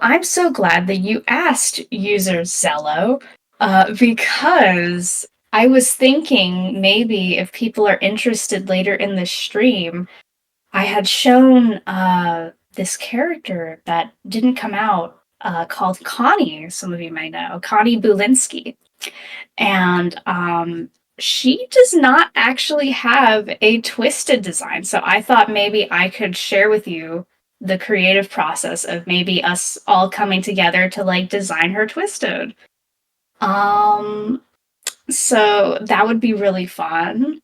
I'm so glad that you asked user Zello, because I was thinking maybe if people are interested later in the stream, I had shown this character that didn't come out called Connie. Some of you might know Connie Bulinski, and she does not actually have a twisted design. So I thought maybe I could share with you the creative process of maybe us all coming together to like design her twisted. Um, so that would be really fun.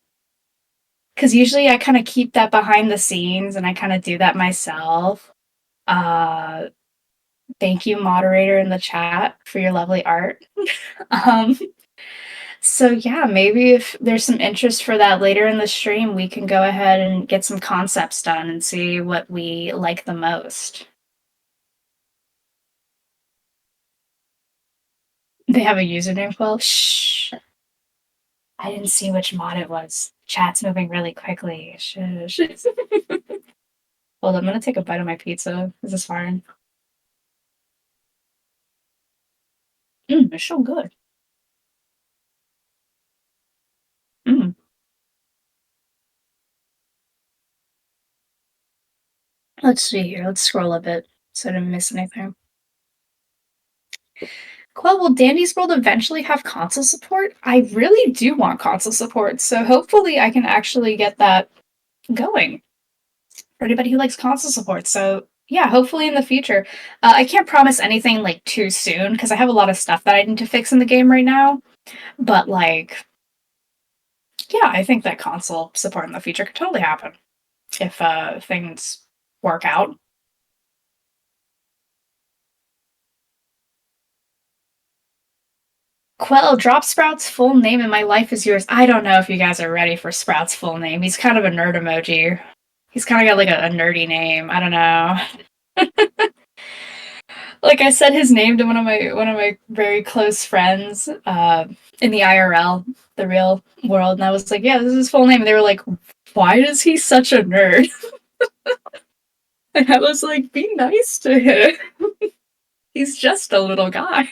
Because usually I kind of keep that behind the scenes and I kind of do that myself. Uh, Thank you, moderator in the chat, for your lovely art. um, So yeah, maybe if there's some interest for that later in the stream, we can go ahead and get some concepts done and see what we like the most. They have a username file? Shh. I didn't see which mod it was. Chat's moving really quickly. Shush. Hold on, I'm gonna take a bite of my pizza. Is this fine? It's so good. Mm. Let's see here. Let's scroll a bit so I didn't miss anything. Well, will Dandy's World eventually have console support? I really do want console support, so hopefully I can actually get that going for anybody who likes console support. So yeah, hopefully in the future. I can't promise anything like too soon because I have a lot of stuff that I need to fix in the game right now. But like, yeah, I think that console support in the future could totally happen if things work out. Quell, drop Sprout's full name and my life is yours. I don't know if you guys are ready for Sprout's full name. He's kind of a nerd emoji. He's kind of got like a nerdy name. I don't know. Like I said his name to one of my very close friends in the IRL, the real world, and I was like, yeah, this is his full name. And they were like, why is he such a nerd? And I was like, be nice to him. He's just a little guy.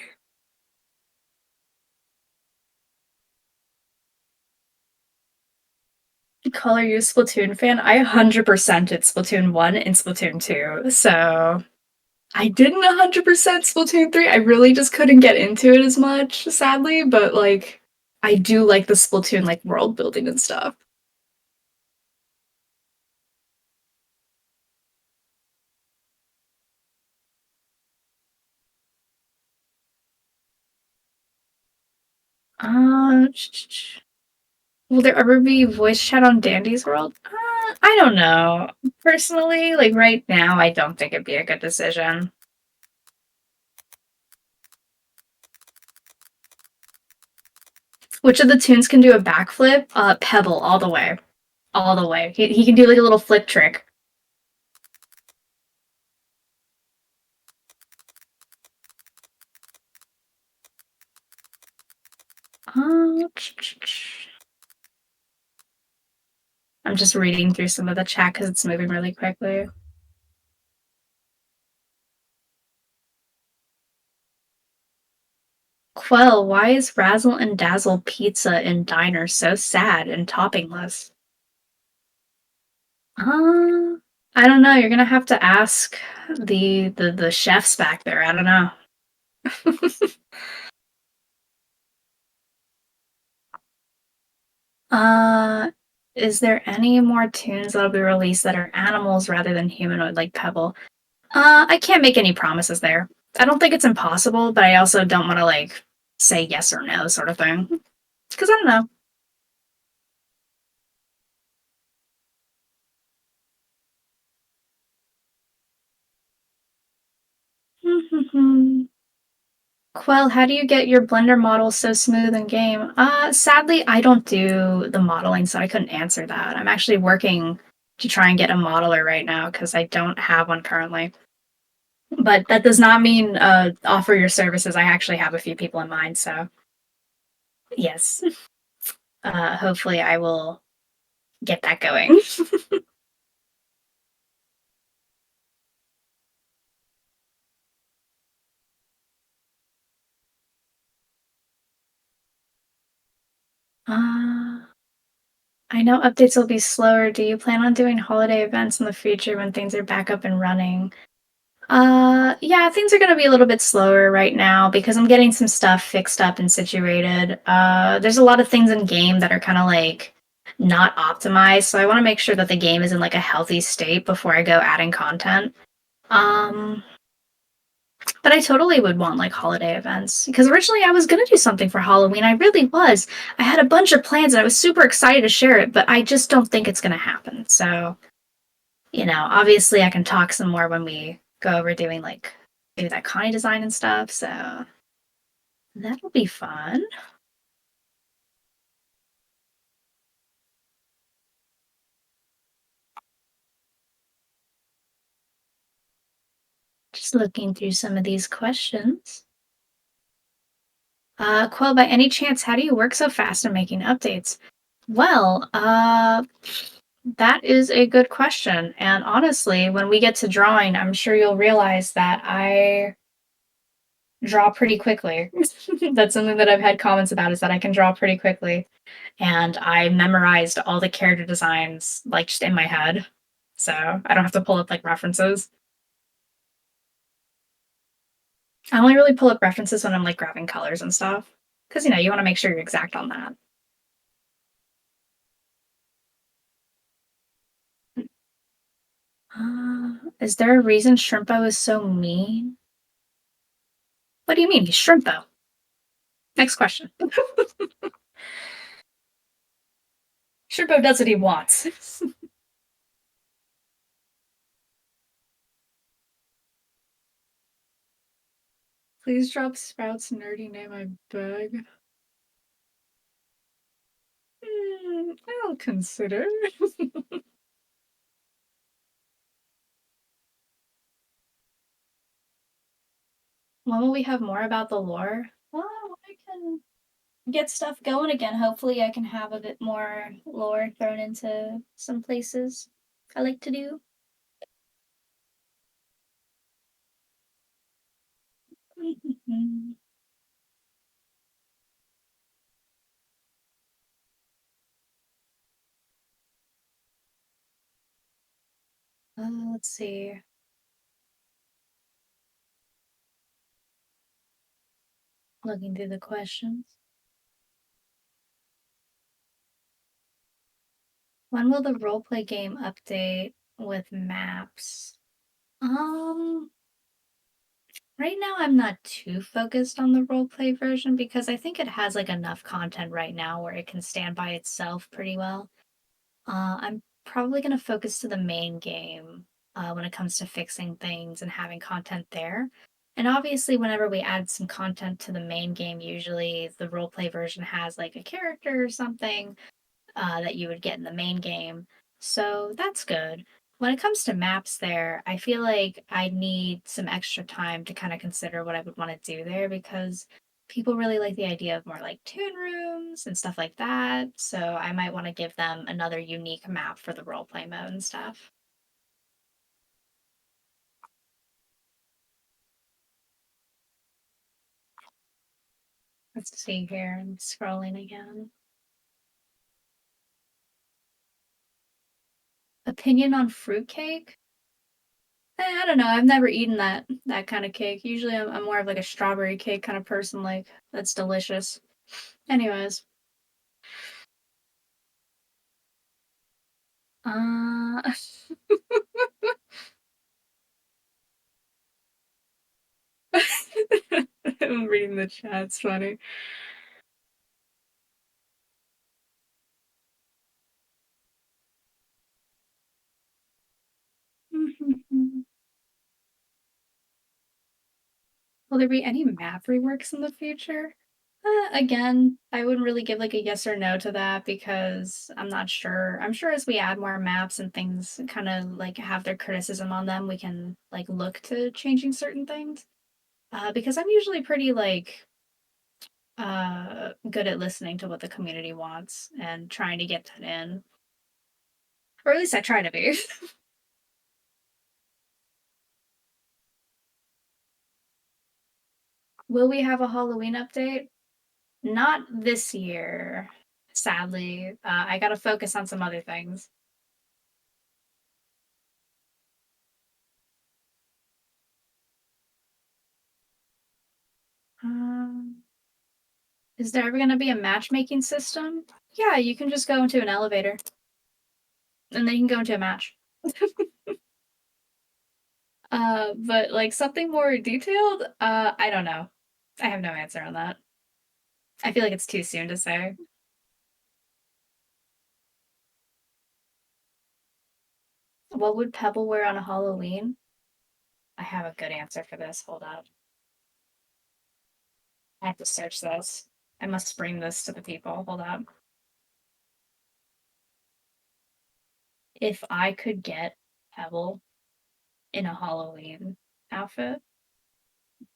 Call you a Splatoon fan? I 100%ed Splatoon 1 and Splatoon 2, so I didn't 100% Splatoon 3. I really just couldn't get into it as much, sadly, but like I do like the Splatoon like world building and stuff. Uh, will there ever be voice chat on Dandy's World? I don't know. Personally, like right now, I don't think it'd be a good decision. Which of the tunes can do a backflip? Pebble, all the way. All the way. He can do like a little flip trick. I'm just reading through some of the chat because it's moving really quickly. Quell, why is Razzle and Dazzle Pizza and Diner so sad and toppingless? I don't know. You're gonna have to ask the chefs back there. I don't know. uh, is there any more tunes that'll be released that are animals rather than humanoid, like Pebble? I can't make any promises there. I don't think it's impossible, but I also don't want to like say yes or no sort of thing because I don't know. Quell, how do you get your Blender model so smooth in game? Sadly, I don't do the modeling, so I couldn't answer that. I'm actually working to try and get a modeler right now because I don't have one currently. But that does not mean offer your services. I actually have a few people in mind, so yes. Hopefully I will get that going. Uh, I know updates will be slower. Do you plan on doing holiday events in the future when things are back up and running? Yeah, things are gonna be a little bit slower right now because I'm getting some stuff fixed up and situated. There's a lot of things in game that are kind of like not optimized, so I want to make sure that the game is in like a healthy state before I go adding content. Um, but I totally would want like holiday events because originally I was gonna do something for Halloween. I really was. I had a bunch of plans and I was super excited to share it, but I just don't think it's gonna happen. So, obviously I can talk some more when we go over doing like maybe that Connie design and stuff. So that'll be fun. Just looking through some of these questions. Quill, by any chance, how do you work so fast in making updates? Well, that is a good question. And honestly, when we get to drawing, I'm sure you'll realize that I draw pretty quickly. That's something that I've had comments about is that I can draw pretty quickly. And I memorized all the character designs like just in my head. So I don't have to pull up like references. I only really pull up references when I'm like grabbing colors and stuff. Because you want to make sure you're exact on that. Is there a reason Shrimpo is so mean? What do you mean? He's Shrimpo. Next question. Shrimpo does what he wants. Please drop Sprout's nerdy name, I beg. I'll consider. When will we have more about the lore? Well, I can get stuff going again. Hopefully, I can have a bit more lore thrown into some places I like to do. Let's see. Looking through the questions. When will the roleplay game update with maps? Um, right now I'm not too focused on the roleplay version because I think it has like enough content right now where it can stand by itself pretty well. I'm probably going to focus to the main game when it comes to fixing things and having content there. And obviously, whenever we add some content to the main game, usually the roleplay version has like a character or something that you would get in the main game. So that's good. When it comes to maps, there, I feel like I need some extra time to kind of consider what I would want to do there because people really like the idea of more like toon rooms and stuff like that. So I might want to give them another unique map for the roleplay mode and stuff. Let's see here. I'm scrolling again. Opinion on fruitcake? I don't know. I've never eaten that kind of cake. Usually, I'm more of like a strawberry cake kind of person. Like that's delicious. Anyways, uh, I'm reading the chat. It's funny. Will there be any map reworks in the future? Again, I wouldn't really give like a yes or no to that because I'm not sure. I'm sure as we add more maps and things kind of like have their criticism on them, we can like look to changing certain things. Because I'm usually pretty like good at listening to what the community wants and trying to get that in. Or at least I try to be. Will we have a Halloween update? Not this year. Sadly, I gotta focus on some other things. Um, is there ever gonna be a matchmaking system? Yeah, you can just go into an elevator, and then you can go into a match. But, like, something more detailed? I don't know. I have no answer on that. I feel like it's too soon to say. What would Pebble wear on a Halloween? I have a good answer for this, hold up. I have to search this. I must bring this to the people, hold up. If I could get Pebble in a Halloween outfit,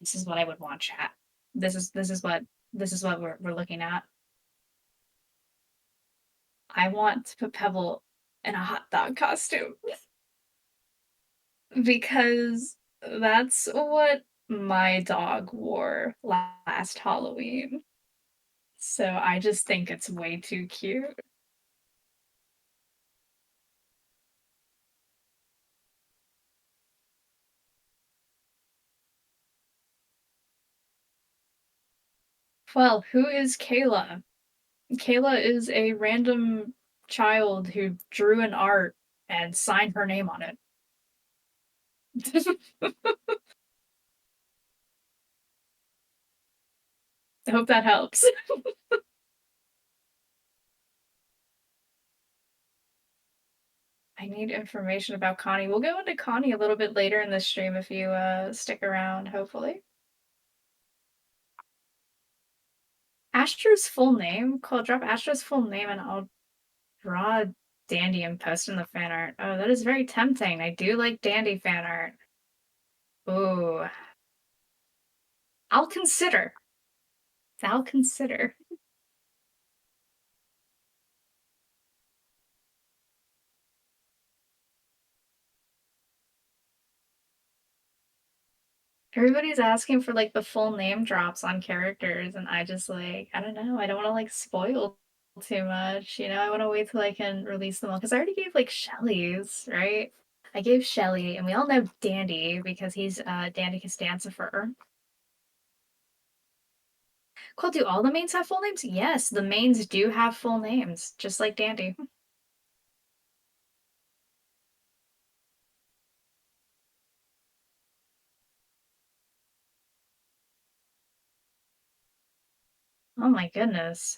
this is what I would want, chat. This is what we're looking at. I want to put Pebble in a hot dog costume because that's what my dog wore last Halloween. So I just think it's way too cute. Well, who is Kayla? Kayla is a random child who drew an art and signed her name on it. I hope that helps. I need information about Connie. We'll go into Connie a little bit later in the stream if you stick around, hopefully. Astra's full name? Cool, drop Astra's full name and I'll draw Dandy and post in the fan art. Oh, that is very tempting. I do like Dandy fan art. Ooh. I'll consider. I'll consider. Everybody's asking for like the full name drops on characters, and I just like, I don't know. I don't want to like spoil too much. I want to wait till I can release them all because I already gave like Shelly's, right? I gave Shelly, and we all know Dandy because he's Dandy Costanza. Cool. Do all the mains have full names? Yes, the mains do have full names, just like Dandy. Oh my goodness.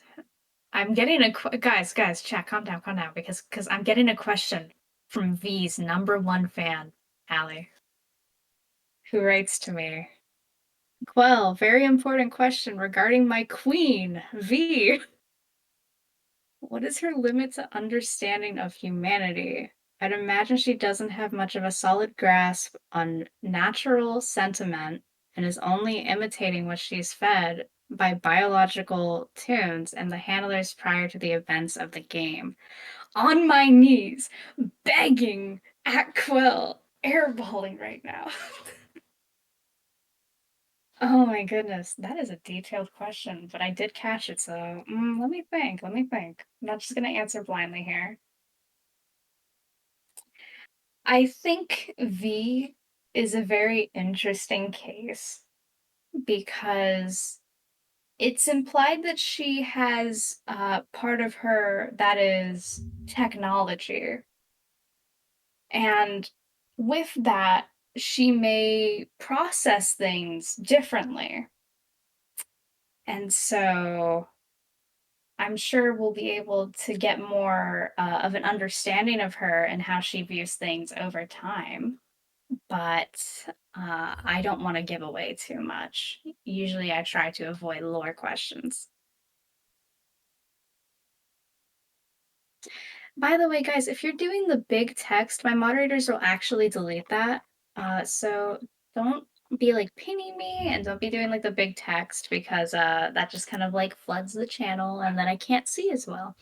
I'm getting guys, chat, calm down, because I'm getting a question from V's number one fan, Allie, who writes to me. Well, very important question regarding my queen, V. What is her limit to understanding of humanity? I'd imagine she doesn't have much of a solid grasp on natural sentiment and is only imitating what she's fed by biological tunes and the handlers prior to the events of the game. On my knees, begging at Quill, airballing right now. Oh my goodness, that is a detailed question, but I did catch it, so let me think. Let me think. I'm not just gonna answer blindly here. I think V is a very interesting case because it's implied that she has part of her that is technology. And with that, she may process things differently. And so I'm sure we'll be able to get more of an understanding of her and how she views things over time. But I don't want to give away too much. Usually I try to avoid lore questions. By the way, guys, if you're doing the big text, my moderators will actually delete that. So don't be like pinning me and don't be doing like the big text because that just kind of like floods the channel and then I can't see as well.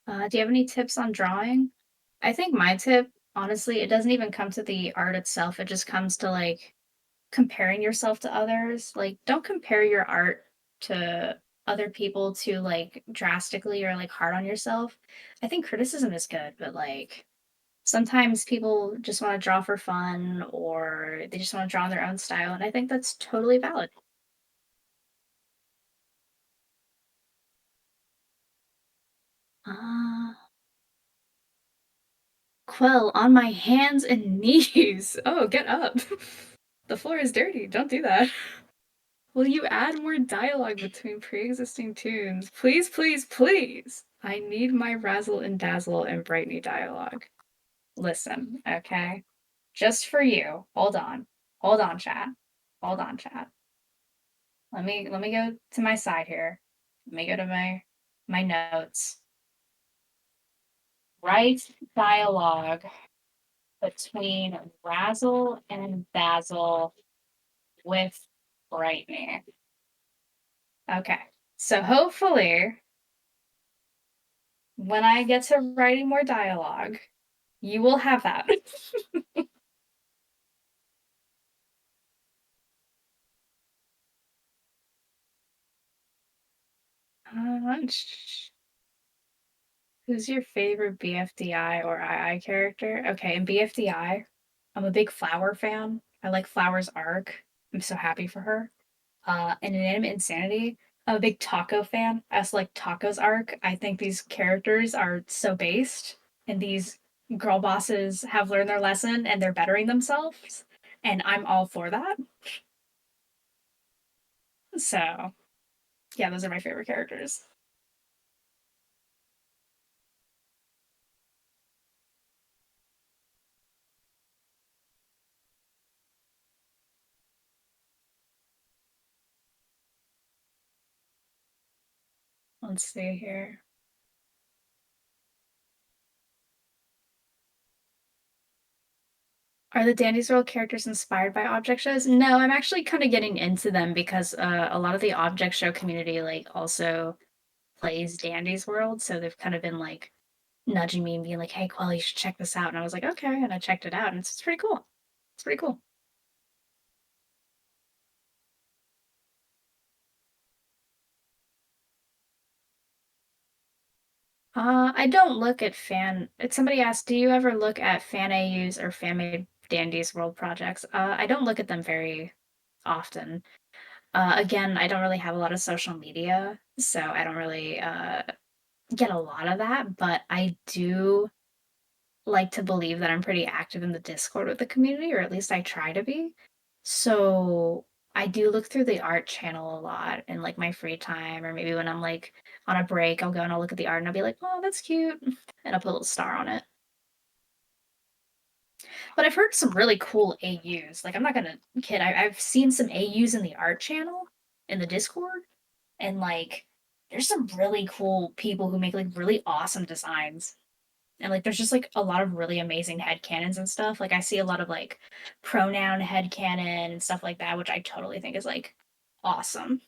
Do you have any tips on drawing? I think my tip, honestly, it doesn't even come to the art itself. It just comes to like comparing yourself to others. Like, don't compare your art to other people to like drastically or like hard on yourself. I think criticism is good, but like sometimes people just want to draw for fun or they just want to draw in their own style, and I think that's totally valid. Uh, Quell, on my hands and knees. Oh, get up. The floor is dirty. Don't do that. Will you add more dialogue between pre-existing tunes? Please, please, please. I need my razzle and dazzle and brightney dialogue. Listen, okay? Just for you. Hold on. Hold on, chat. Hold on, chat. Let me go to my side here. Let me go to my notes. Write dialogue between razzle and dazzle with brightney. Okay. So hopefully when I get to writing more dialogue, you will have that. uh, who's your favorite BFDI or II character? Okay, in BFDI, I'm a big Flower fan. I like Flower's arc. I'm so happy for her. And in Anime Insanity, I'm a big Taco fan. I also like Taco's arc. I think these characters are so based, and these girl bosses have learned their lesson and they're bettering themselves. And I'm all for that. So, yeah, those are my favorite characters. Let's see here. Are the Dandy's World characters inspired by object shows? No, I'm actually kind of getting into them because a lot of the object show community like also plays Dandy's World, so they've kind of been like nudging me and being like, "Hey, Quell, you should check this out." And I was like, "Okay," and I checked it out, and it's pretty cool. It's pretty cool. I don't look at fan. Somebody asked, "Do you ever look at fan AUs or fan made Dandy's World projects?" I don't look at them very often. Again, I don't really have a lot of social media, so I don't really get a lot of that, but I do like to believe that I'm pretty active in the Discord with the community, or at least I try to be. So I do look through the art channel a lot in like my free time, or maybe when I'm like on a break, I'll go and I'll look at the art and I'll be like, oh, that's cute. And I'll put a little star on it. But I've heard some really cool AUs. Like, I'm not gonna kid, I've seen some AUs in the art channel in the Discord, and like, there's some really cool people who make like really awesome designs. And like there's just like a lot of really amazing head canons and stuff. Like I see a lot of like pronoun head canon and stuff like that, which I totally think is like awesome.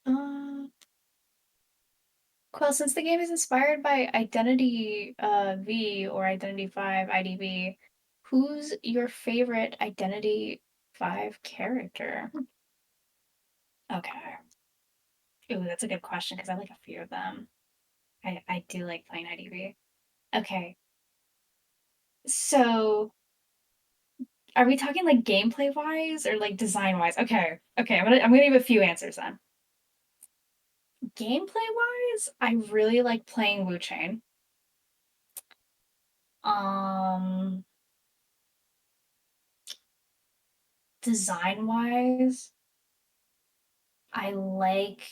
Uh, Quill, since the game is inspired by Identity V or Identity 5 IDV, who's your favorite Identity 5 character? Okay. Ooh, that's a good question because I like a few of them. I do like playing IDV. Okay. So are we talking like gameplay wise or like design wise? Okay, okay. I'm gonna give a few answers then. Gameplay wise, I really like playing Wu Chain. Um, Design wise, I like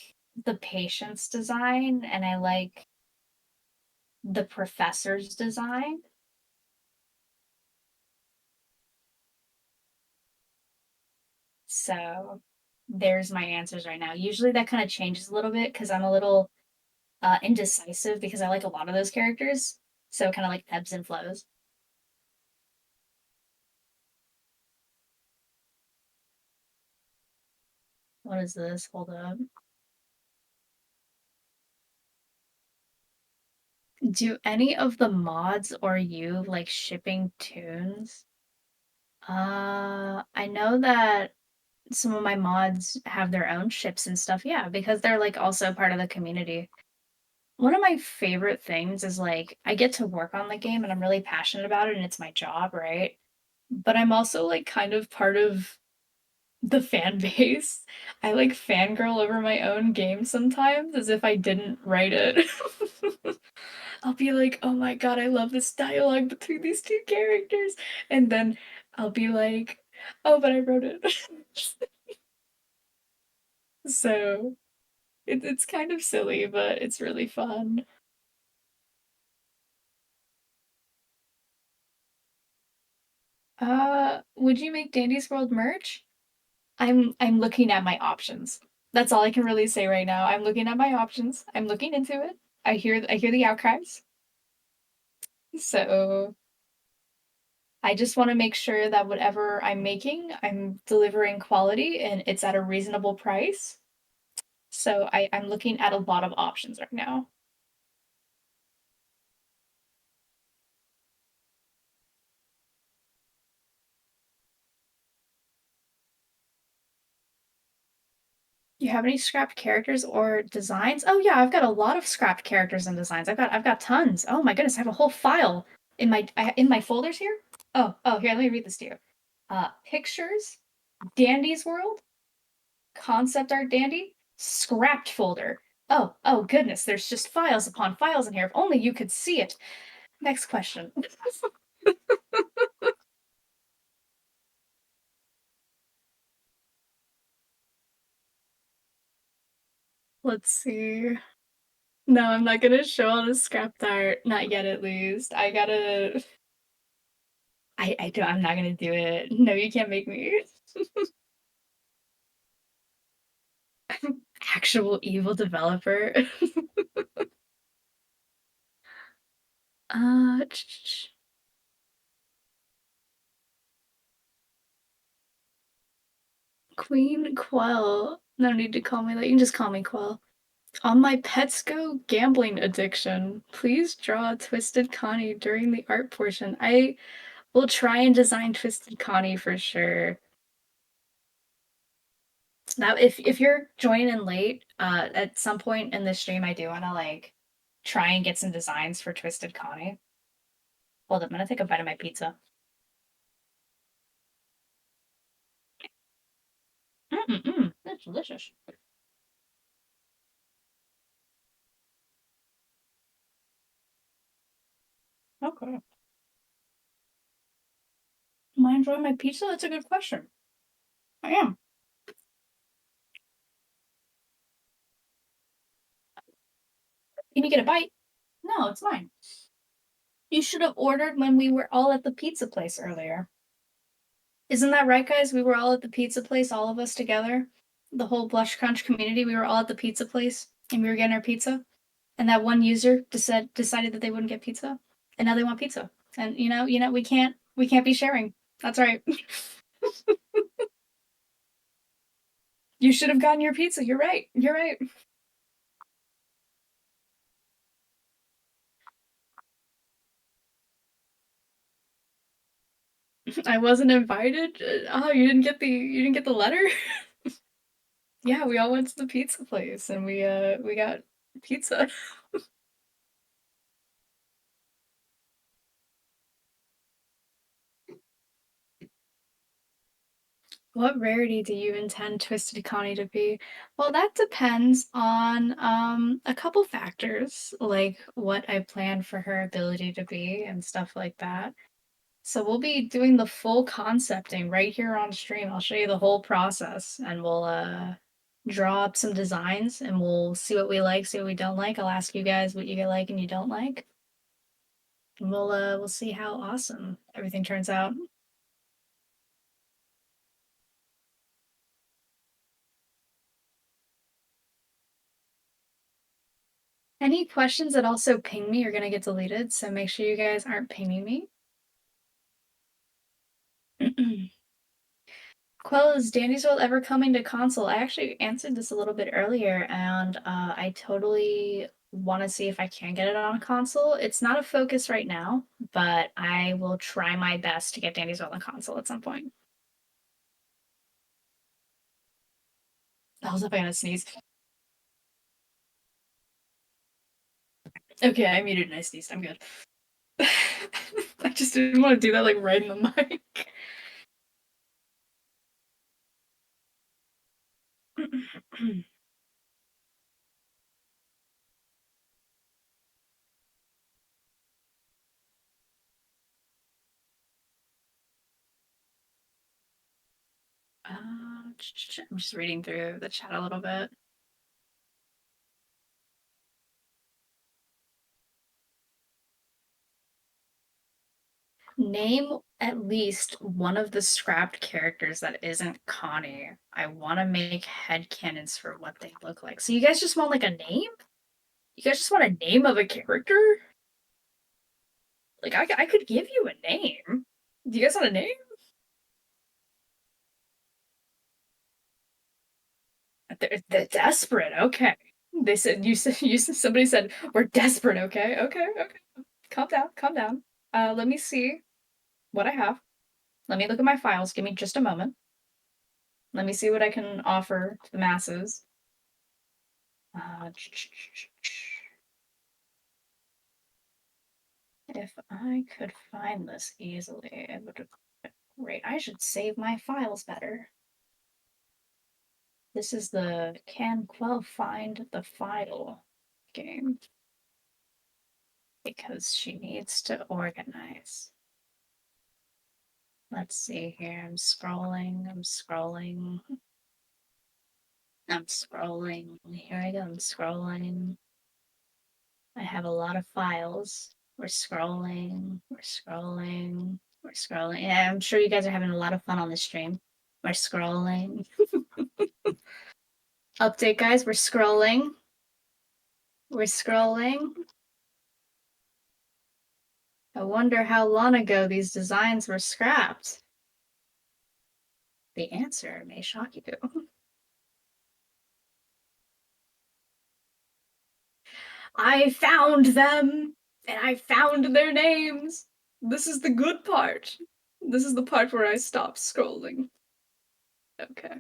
the patient's design and I like the professor's design. So there's my answers right now. Usually that kind of changes a little bit because I'm a little indecisive because I like a lot of those characters. So it kind of like ebbs and flows. What is this? Hold up. Do any of the mods or you like shipping tunes? I know that some of my mods have their own ships and stuff, yeah, because they're like also part of the community. One of my favorite things is like I get to work on the game and I'm really passionate about it and it's my job, right? But I'm also like kind of part of the fan base. I like fangirl over my own game sometimes as if I didn't write it. I'll be like, "Oh my god, I love this dialogue between these two characters." And then I'll be like, "Oh, but I wrote it." So, it's kind of silly, but it's really fun. Would you make Dandy's World merch? I'm looking at my options. That's all I can really say right now. I'm looking at my options. I'm looking into it. I hear the outcries. So I just want to make sure that whatever I'm making, I'm delivering quality and it's at a reasonable price. So I'm looking at a lot of options right now. You have any scrapped characters or designs? Oh yeah, I've got a lot of scrapped characters and designs. I've got tons. Oh my goodness, I have a whole file in my folders here. Oh, here, let me read this to you. Pictures, Dandy's World, concept art dandy, scrapped folder. Oh goodness, there's just files upon files in here. If only you could see it. Next question. Let's see. No, I'm not gonna show all the scrapped art. Not yet, at least. I gotta. I don't. I'm not gonna do it. No, you can't make me. Actual evil developer. uh, Queen Quell. No need to call me that. You can just call me Quell. On my Pets Go gambling addiction, please draw Twisted Connie during the art portion. I will try and design Twisted Connie for sure. Now, if you're joining in late, at some point in the stream, I do want to like try and get some designs for Twisted Connie. Hold up, I'm gonna take a bite of my pizza. That's delicious. Okay. Am I enjoying my pizza? That's a good question. I am. Can you get a bite? No, it's mine. You should have ordered when we were all at the pizza place earlier. Isn't that right, guys? We were all at the pizza place, all of us together. The whole Blush Crunch community, we were all at the pizza place and we were getting our pizza. And that one user decided that they wouldn't get pizza. And now they want pizza. And we can't be sharing. That's right. You should have gotten your pizza. You're right. You're right. I wasn't invited. Oh, you didn't get the letter? Yeah, we all went to the pizza place and we got pizza. What rarity do you intend Twisted Connie to be? Well, that depends on a couple factors, like what I plan for her ability to be and stuff like that. So we'll be doing the full concepting right here on stream. I'll show you the whole process and we'll draw up some designs and we'll see what we like, see what we don't like. I'll ask you guys what you like and you don't like. And we'll see how awesome everything turns out. Any questions that also ping me are gonna get deleted, so make sure you guys aren't pinging me. Quell, is Dandy's World ever coming to console? I actually answered this a little bit earlier, and I totally want to see if I can get it on console. It's not a focus right now, but I will try my best to get Dandy's World on console at some point. Hold up, I gotta sneeze. Okay, I muted and I sneezed. I'm good. I just didn't want to do that like right in the mic. I'm just reading through the chat a little bit. Name at least one of the scrapped characters that isn't Connie. I want to make headcanons for what they look like. So you guys just want like a name? You guys just want a name of a character? Like I could give you a name. Do you guys want a name? They're desperate. Okay. They said you said somebody said we're desperate. Okay. Okay. Okay. Calm down. Calm down. Let me see what I have. Let me look at my files. Give me just a moment. Let me see what I can offer to the masses. If I could find this easily, it would be great. I should save my files better. This is the Can Quell Find the File game. Because she needs to organize. Let's see here. I'm scrolling. I'm scrolling. I'm scrolling. Here I go. I'm scrolling. I have a lot of files. We're scrolling. We're scrolling. We're scrolling. Yeah, I'm sure you guys are having a lot of fun on this stream. We're scrolling. Update, guys. We're scrolling. We're scrolling. I wonder how long ago these designs were scrapped. The answer may shock you. I found them, and I found their names. This is the good part. This is the part where I stop scrolling. Okay.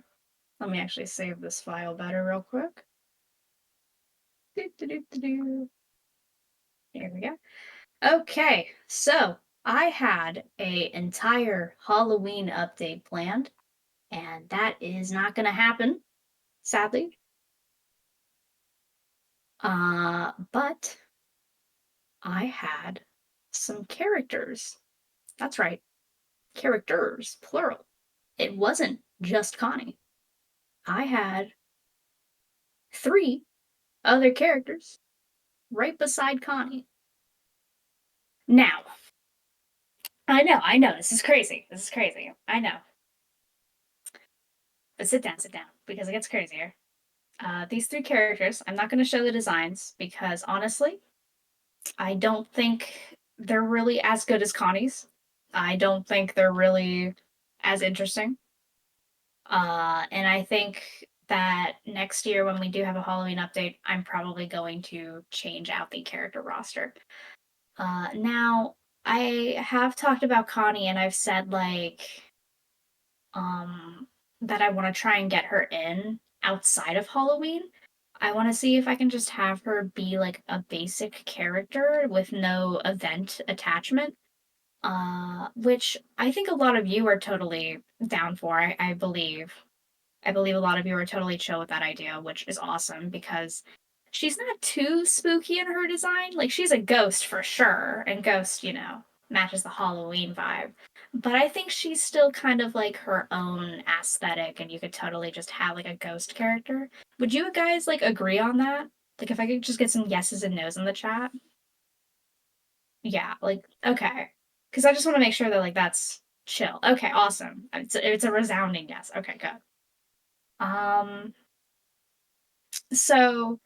Let me actually save this file better real quick. Here we go. Okay, so I had an entire Halloween update planned, and that is not going to happen, sadly. But I had some characters. That's right, characters, plural. It wasn't just Connie. I had 3 other characters right beside Connie. Now, I know, this is crazy. This is crazy. I know. But sit down, because it gets crazier. These 3 characters, I'm not going to show the designs because honestly, I don't think they're really as good as Connie's. I don't think they're really as interesting. And I think that next year when we do have a Halloween update, I'm probably going to change out the character roster. Now, I have talked about Connie and I've said like that I want to try and get her in outside of Halloween. I want to see if I can just have her be like a basic character with no event attachment. Which I think a lot of you are totally down for, I believe. I believe a lot of you are totally chill with that idea, which is awesome because she's not too spooky in her design. Like, she's a ghost for sure, and ghost, matches the Halloween vibe. But I think she's still kind of like her own aesthetic, and you could totally just have like a ghost character. Would you guys like agree on that? Like, if I could just get some yeses and nos in the chat? Yeah, like, okay. Because I just want to make sure that, like, that's chill. Okay, awesome. It's a resounding yes. Okay, good. So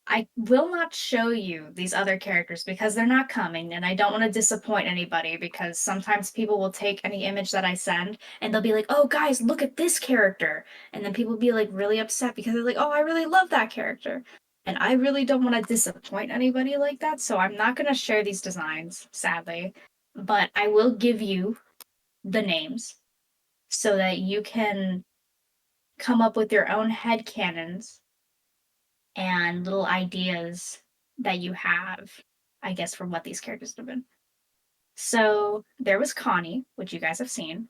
I will not show you these other characters because they're not coming, and I don't want to disappoint anybody because sometimes people will take any image that I send and they'll be like, "Oh, guys, look at this character," and then people will be like really upset because they're like, "Oh, I really love that character." And I really don't want to disappoint anybody like that, so I'm not going to share these designs, sadly. But I will give you the names so that you can come up with your own headcanons and little ideas that you have, I guess, for what these characters have been. So there was Connie, which you guys have seen.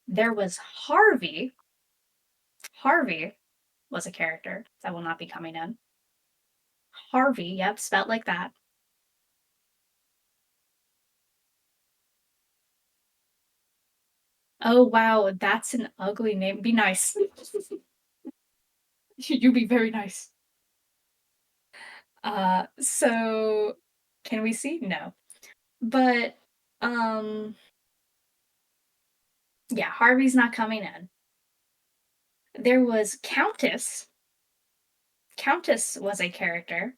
There was Harvey. Harvey was a character that will not be coming in. Harvey, yep, spelled like that. Oh wow, that's an ugly name. Be nice. You be very nice. So can we see? No. But um yeah, Harvey's not coming in. There was Countess. Countess was a character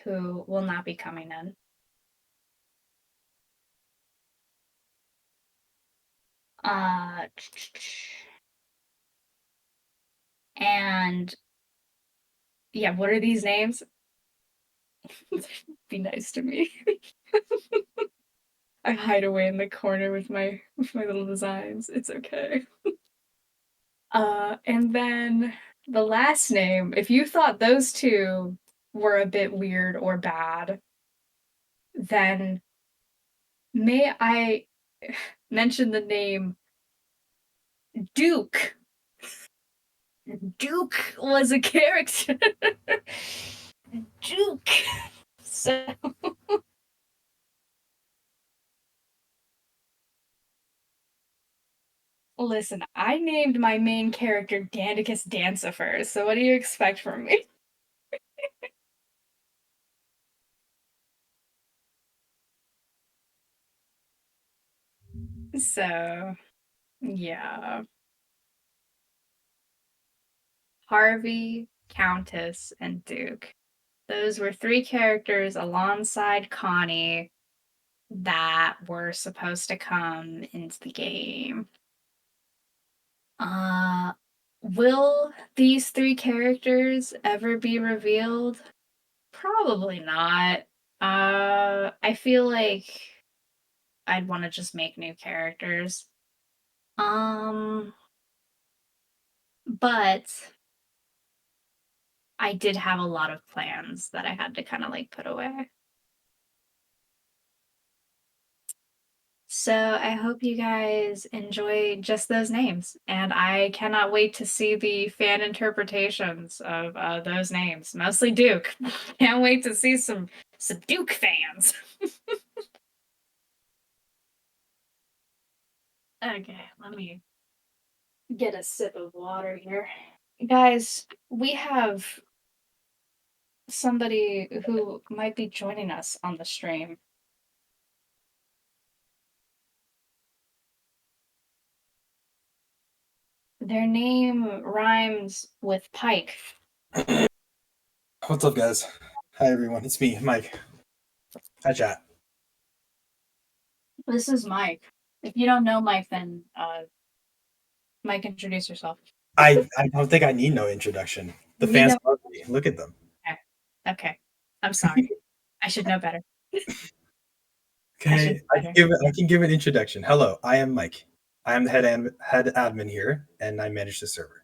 who will not be coming in. Uh and yeah, what are these names? Be nice to me. I hide away in the corner with my little designs. It's okay. And then the last name, if you thought those two were a bit weird or bad, then may I mention the name Duke? Duke was a character. Duke. So listen, I named my main character Dandicus Dancifer, so what do you expect from me? So, yeah. Harvey, Countess, and Duke. Those were three characters alongside Connie that were supposed to come into the game. Uh, will these three characters ever be revealed? Probably not. I feel like I'd want to just make new characters. Um, but I did have a lot of plans that I had to kind of like put away. So I hope you guys enjoy just those names, and I cannot wait to see the fan interpretations of those names. Mostly Duke. Can't wait to see some Duke fans. Okay, let me get a sip of water here. Guys, we have somebody who might be joining us on the stream. Their name rhymes with Pike. What's up, guys? Hi, everyone. It's me, Mike. Hi, chat. This is Mike. If you don't know Mike, then Mike, introduce yourself. I don't think I need no introduction. The You need fans no. love me. Look at them. Okay. Okay. I'm sorry. I should know better. I should Okay, know better. I can give an introduction. Hello, I am Mike. I am the head admin here, and I manage the server.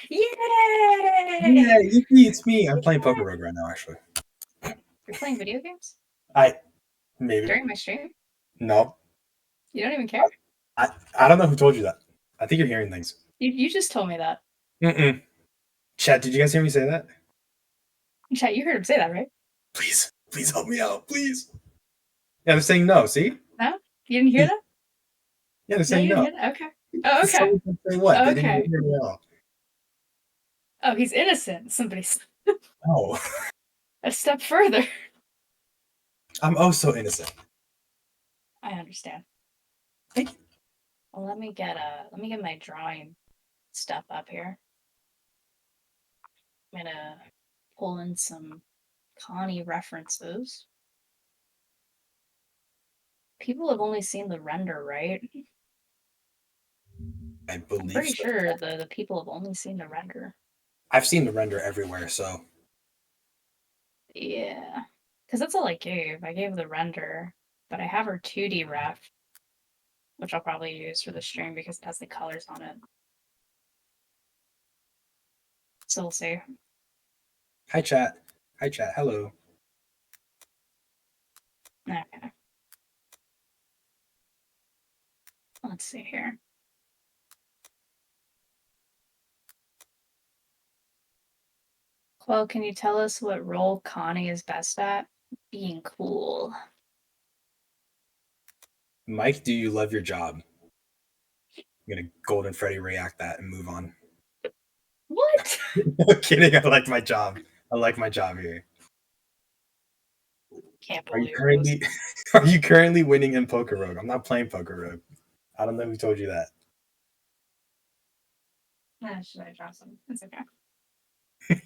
Yeah, Yay! it's me. I'm playing Poker Rogue right now, actually. You're playing video games I maybe during my stream? no. You don't even care? I don't know who told you that. I think you're hearing things. You just told me that. Mm-mm. Chat, did you guys hear me say that? Chat, you heard him say that, right? Please help me out, please. Yeah, they're saying no. See? No? You didn't hear that? Yeah, they're No, saying you didn't no. hear that? Okay. Oh, okay. Someone can say what? They didn't Okay. even hear me at all. Oh, he's innocent. Somebody No. a step further. I'm oh so innocent. I understand. Thank you. Well, let me get my drawing stuff up here. I'm gonna pull in some Connie references. People have only seen the render, right? I I'm believe pretty so. sure the people have only seen the render. I've seen the render everywhere, so Yeah. Because that's all I gave. I gave the render, but I have her 2D ref, which I'll probably use for the stream because it has the colors on it. So we'll see. hi chat. Hi chat. Hello. Okay. Let's see here. Well, can you tell us what role Connie is best at? Being cool. Mike, do you love your job? I'm gonna Golden Freddy react that and move on. What? No kidding. I like my job. I like my job here. Can't Are you believe this. currently are you currently winning in Poker Rogue? I'm not playing Poker Rogue. I don't know who told you that. Should I draw some? It's okay.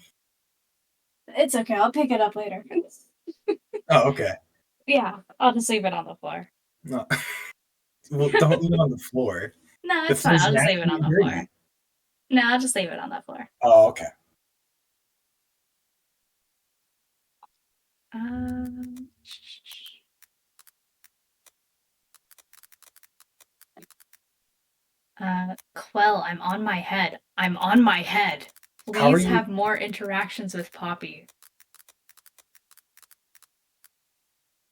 It's okay. I'll pick it up later. Oh, okay. Yeah, I'll just leave it on the floor. No. Well, don't leave it on the floor. No, The it's fine. floor's I'll just leave it naturally on the floor. dirty. No, I'll just leave it on the floor. Oh, okay. Um, Quell, I'm on my head. I'm on my head. How are Please you? have more interactions with Poppy.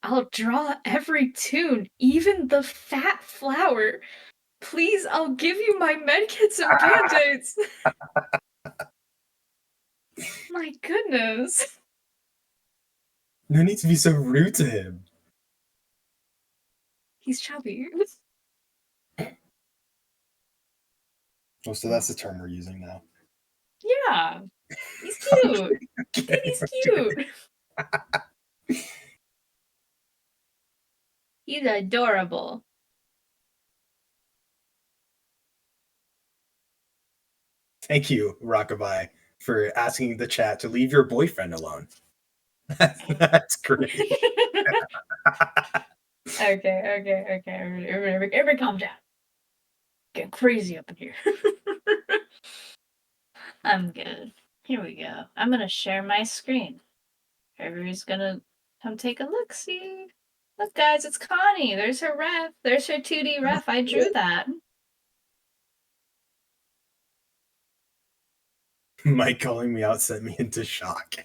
I'll draw every tune, even the fat flower. Please, I'll give you my medkits and band-aids. My goodness. No need to be so rude to him. He's chubby. Oh, so that's the term we're using now. Yeah. He's cute. Okay, He's okay. cute. He's adorable. Thank you, Rockabye, for asking the chat to leave your boyfriend alone. That's great. Okay. Everybody calm down. Getting crazy up in here. I'm good. Here we go. I'm gonna share my screen. Everybody's gonna come take a look. See? Look, guys, it's Connie. There's her ref. There's her 2D ref. I drew that. Mike calling me out sent me into shock.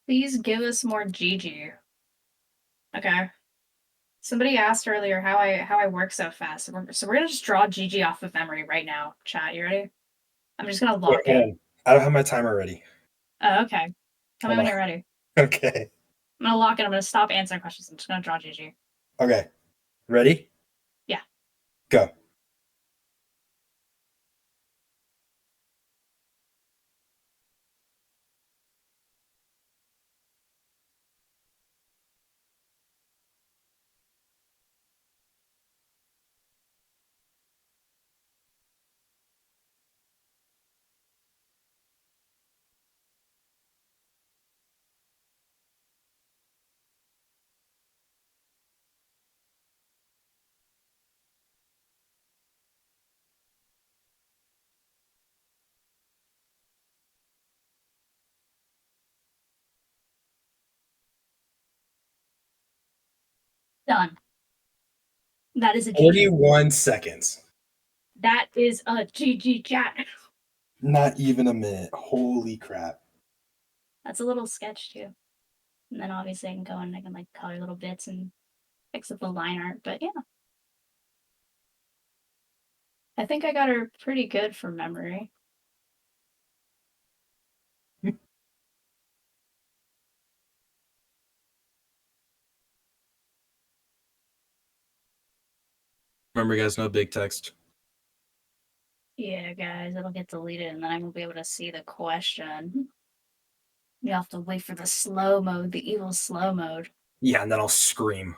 Please give us more Gigi. Okay. Somebody asked earlier how I work so fast. So we're gonna just draw Gigi off of memory right now. Chat, you ready? I'm just gonna Wait, lock hold it. on. I don't have my timer ready. Oh, okay. Tell me Hold when on. you're ready. Okay. I'm gonna lock it. I'm gonna stop answering questions. I'm just gonna draw Gigi. Okay. Ready? Yeah. Go. Done. That is a Gigi. 41 seconds. That is a Gigi chat. Not even a minute. Holy crap. That's a little sketch too. And then obviously I can go and I can like color little bits and fix up the line art. But yeah. I think I got her pretty good from memory. Remember, guys, no big text. Yeah, guys, it'll get deleted and then I won't be able to see the question. You have to wait for the slow mode, the evil slow mode. Yeah, and then I'll scream.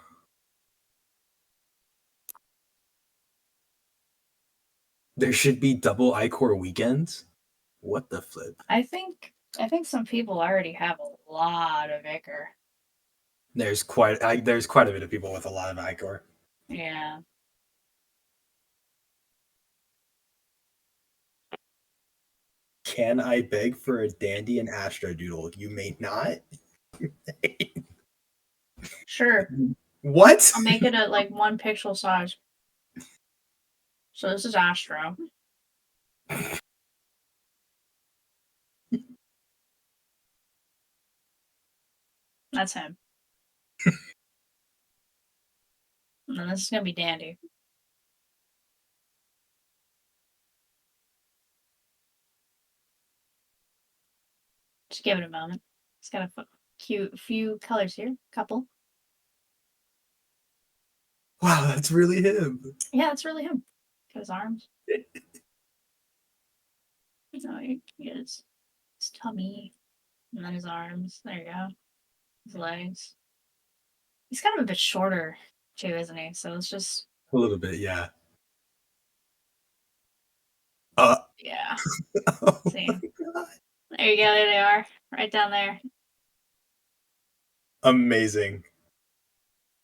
There should be double I-Core weekends? What the flip? I think some people already have a lot of Ichor. There's quite a bit of people with a lot of I-Core. Yeah. Can I beg for a dandy and astrodoodle? You may not. Sure. What? I'll make it at like 1 pixel size. So this is Astro. That's him. And then this is gonna be Dandy. Just give it a moment. It's got a cute few colors here. Couple. Wow, that's really him. Yeah, that's really him. Got his arms. No, you get his tummy. And then his arms. There you go. His legs. He's kind of a bit shorter too, isn't he? So it's just A little bit, yeah. yeah. Oh See. my god. There you go, there they are. Right down there. Amazing.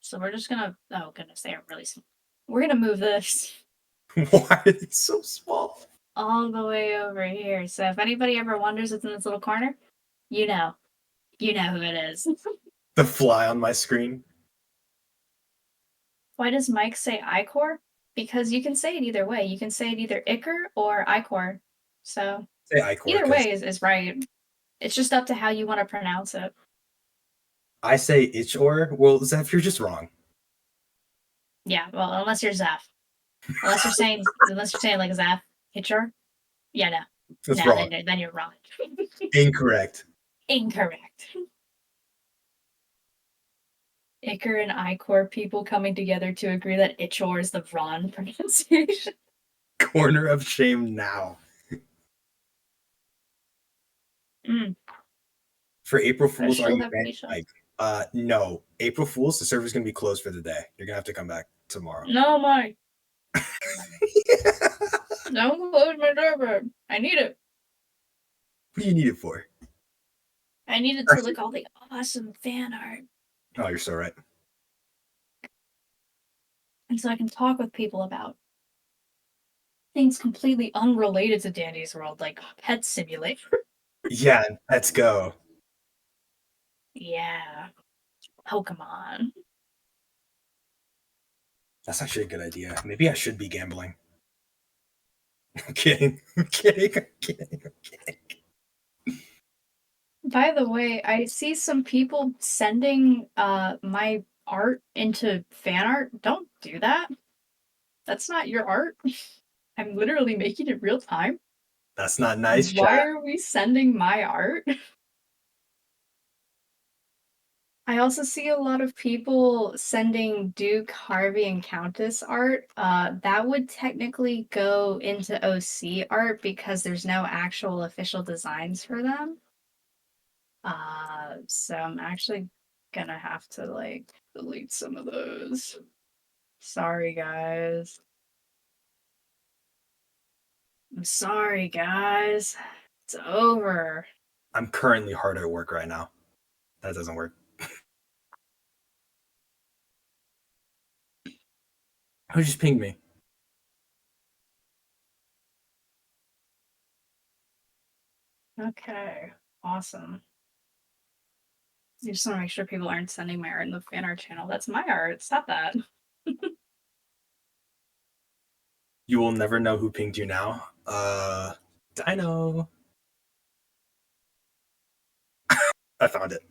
So we're just gonna oh goodness, they are really small. We're gonna move this Why are they so small? all the way over here. So if anybody ever wonders what's in this little corner, you know. You know who it is. The fly on my screen. Why does Mike say Icor? Because you can say it either way. You can say it either Ichor or Icor. So Say Icor either because way is right. It's just up to how you want to pronounce it. I say Ichor. Well, Zeph, you're just wrong. Yeah, well, unless you're Zeph. Unless you're saying like Zeph, Hitcher. Yeah, no. That's No, wrong. then you're wrong. Incorrect. Incorrect. Ichor and Icor people coming together to agree that Ichor is the wrong pronunciation. Corner of shame now. Mm, For April does Fools, are Shield you have banning patience? Mike? No. April Fools, the server's gonna be closed for the day. You're gonna have to come back tomorrow. No, Mike. Don't close my server. I need it. What do you need it for? I needed to look all the awesome fan art. Oh, you're so right. And so I can talk with people about things completely unrelated to Dandy's World, like Pet Simulator. Yeah, let's go. Yeah. Pokemon. That's actually a good idea. Maybe I should be gambling. I'm kidding. I'm kidding. I'm kidding. I'm kidding. By the way, I see some people sending my art into fan art. Don't do that. That's not your art. I'm literally making it real time. That's not nice, Why chat. are we sending my art? I also see a lot of people sending Duke, Harvey, and Countess art. That would technically go into OC art because there's no actual official designs for them. So I'm actually gonna have to like delete some of those. Sorry, guys. I'm sorry, guys. It's over. I'm currently hard at work right now. That doesn't work. Who just pinged me? Okay, awesome. I just want to make sure people aren't sending my art in the fan art channel. That's my art. Stop that. You will never know who pinged you now. Dino. I found it.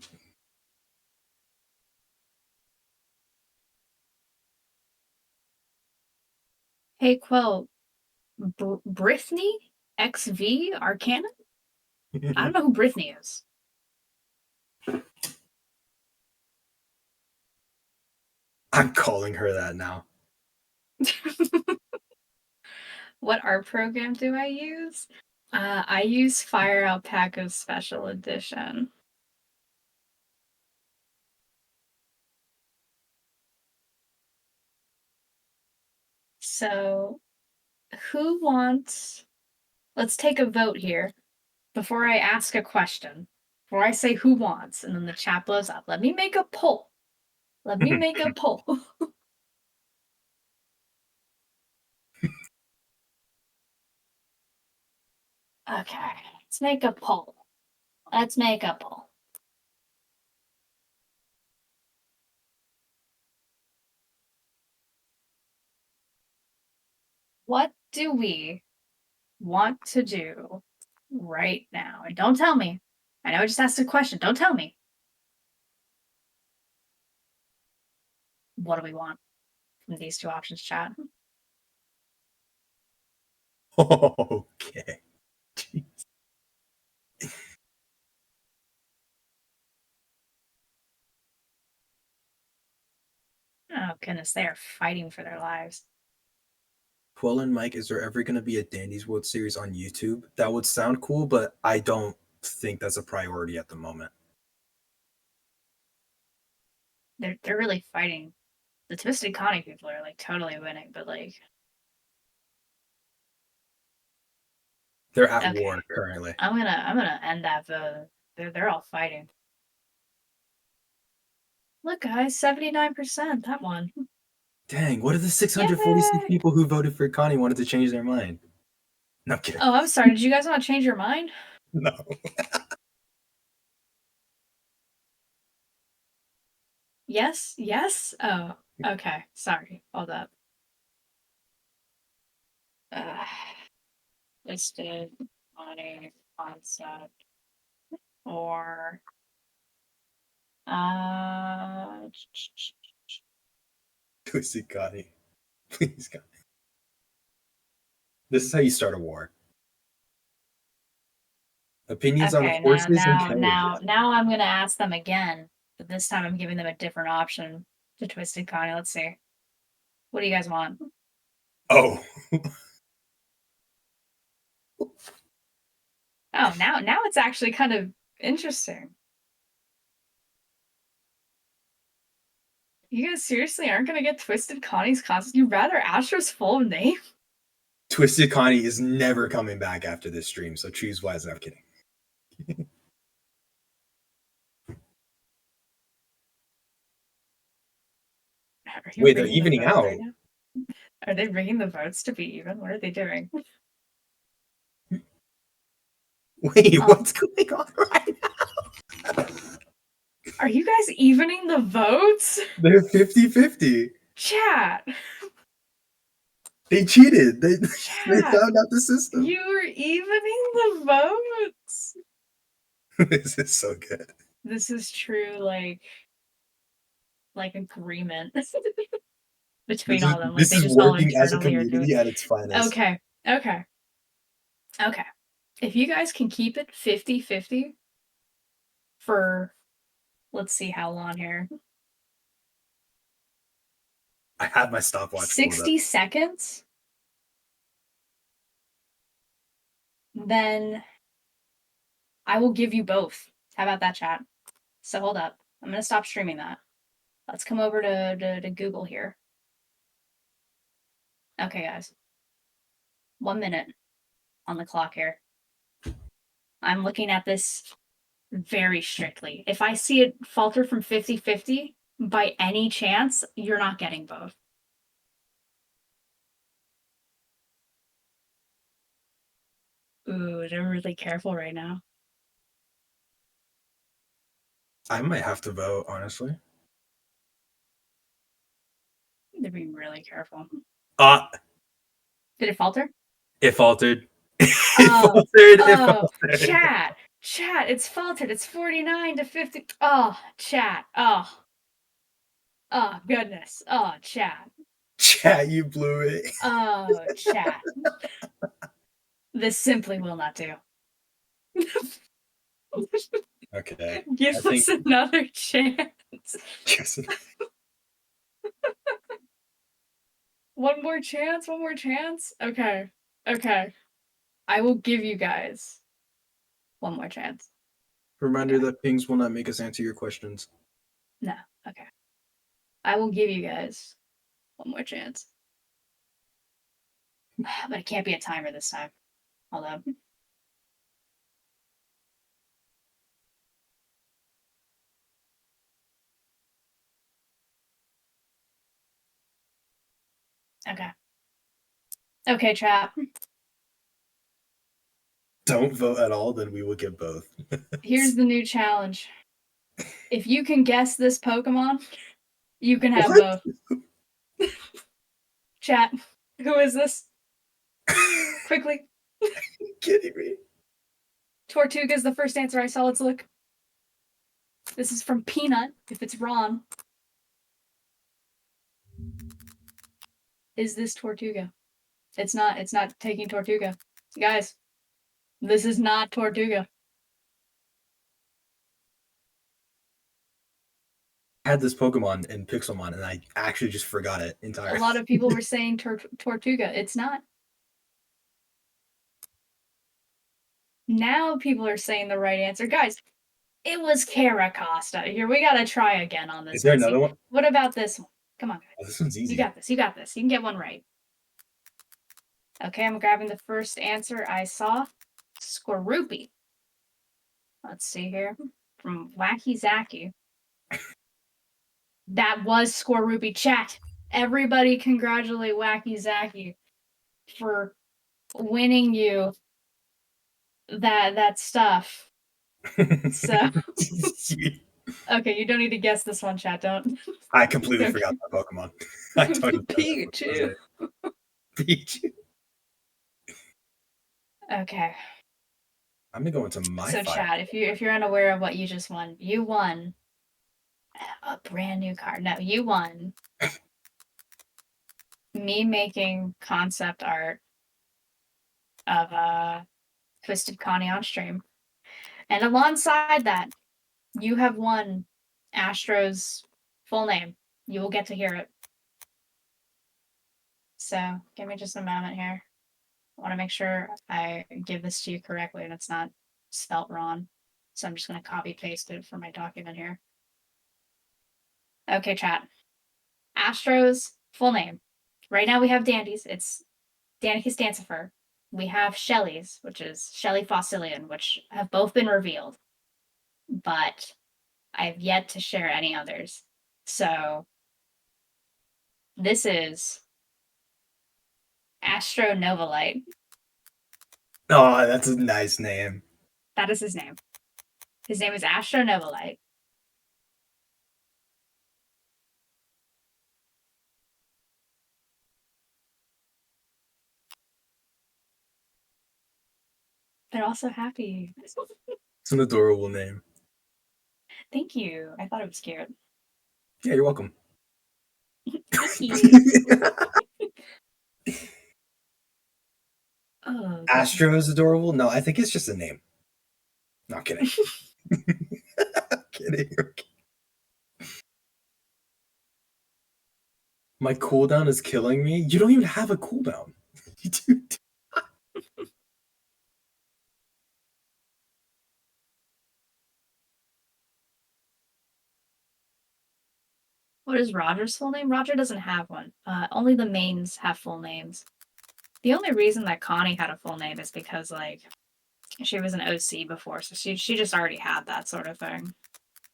Hey, Quill, Brittany XV Arcana? I don't know who Brittany is. I'm calling her that now. What art program do I use? I use Fire Alpaca Special Edition. So, who wants. Let's take a vote here before I ask a question. Before I say who wants, and then the chat blows up. Let me make a poll. Let me make a poll. Okay, let's make a poll. Let's make a poll. What do we want to do right now? And don't tell me. I know I just asked a question. Don't tell me. What do we want from these two options, chat? Okay. Jeez. Oh, goodness, they are fighting for their lives. Quill and Mike, is there ever going to be a Dandy's World Series on YouTube? That would sound cool, but I don't think that's a priority at the moment. They're really fighting. The Twisted Connie people are like totally winning, but like They're at okay. war currently. I'm gonna end that vote. They're all fighting. Look, guys, 79%. That one. Dang, what if the 646 Yay! people who voted for Connie wanted to change their mind? No, I'm kidding. Oh, I'm sorry. Did you guys want to change your mind? No. Yes? Yes? Oh, okay. Sorry. Hold up. Uh, listed on a concept or uh Twisted Connie. Please, God. This is how you start a war. Opinions on okay, horses and carriages. now I'm gonna ask them again, but this time I'm giving them a different option to Twisted Connie. Let's see. What do you guys want? Oh. Oh, now it's actually kind of interesting. You guys seriously aren't gonna get Twisted Connie's concept? You rather Astra's full name? Twisted Connie is never coming back after this stream, so choose wisely. I'm kidding. Are you Wait, they're rigging the evening votes right out. now? Are they rigging the votes to be even? What are they doing? Wait, what's going on right now? Are you guys evening the votes? They're 50-50. Chat. They cheated. They Chat. found out the system. You are evening the votes. This is so good. This is true, like agreement between all of them. Like This they is just all working as a internally are doing. community at its finest. Okay. Okay. Okay. If you guys can keep it 50-50 for let's see how long here. I have my stopwatch pulled up. 60 seconds, then I will give you both. How about that, chat? So hold up. I'm going to stop streaming that. Let's come over to Google here. Okay, guys. 1 minute on the clock here. I'm looking at this very strictly. If I see it falter from 50-50, by any chance, you're not getting both. Ooh, they're really careful right now. I might have to vote, honestly. They're being really careful. Did it falter? It faltered. It Oh, faltered. It oh, faltered. chat, it's faltered. It's 49-50. Oh, chat. Oh, goodness. Oh, chat. Chat, you blew it. Oh, chat. This simply will not do. Okay. Give us another chance. One more chance. One more chance. Okay. Okay. I will give you guys one more chance. Reminder that pings will not make us answer your questions. No. Okay. I will give you guys one more chance. But it can't be a timer this time. Although. Okay. Okay, chat. don't vote at all, then we will get both. Here's the new challenge. If you can guess this Pokemon, you can have What? both. Chat, who is this? Quickly. Are you kidding me? Tortuga is the first answer I saw. Let's look. This is from Peanut, if it's Ron. Is this Tortuga? It's not taking Tortuga. Guys, this is not Tortuga. I had this Pokemon in Pixelmon, and I actually just forgot it entirely. A lot of people were saying Tortuga. It's not. Now people are saying the right answer. Guys, it was Caracosta. Here, we gotta try again on this. Is there one. another one? What about this one? Come on, guys. Oh, this one's easy. You got this. You got this. You can get one right. Okay, I'm grabbing the first answer I saw. Scorupi. Let's see here. From Wacky Zacky. That was Scorupi. Chat. Everybody congratulate Wacky Zacky for winning you that stuff. So okay, you don't need to guess this one, chat. Don't. I completely forgot that Pokemon. I totally Pikachu. Pikachu. Okay. I'm gonna go into my So fire. chat, if you're unaware of what you just won, you won a brand new card. No, you won me making concept art of Twisted Connie on stream. And alongside that, you have won Astro's full name. You will get to hear it. So give me just a moment here. I want to make sure I give this to you correctly and it's not spelt wrong. So I'm just going to copy paste it for my document here. Okay, chat. Astro's full name. Right now we have Dandy's. It's Danicus Dancifer. We have Shelly's, which is Shelly Fossilian, which have both been revealed. But I have yet to share any others. So this is Astro Novalite. Oh, that's a nice name. That is his name. His name is Astro Novalite. They're also happy. It's an adorable name. Thank you. I thought it was cute. Yeah, you're welcome. Thank you. Oh, Astro is adorable? No, I think it's just a name. Not kidding. Kidding. My cooldown is killing me. You don't even have a cooldown. What is Roger's full name? Roger doesn't have one. Only the mains have full names. The only reason that Connie had a full name is because, like, she was an OC before, so she just already had that sort of thing.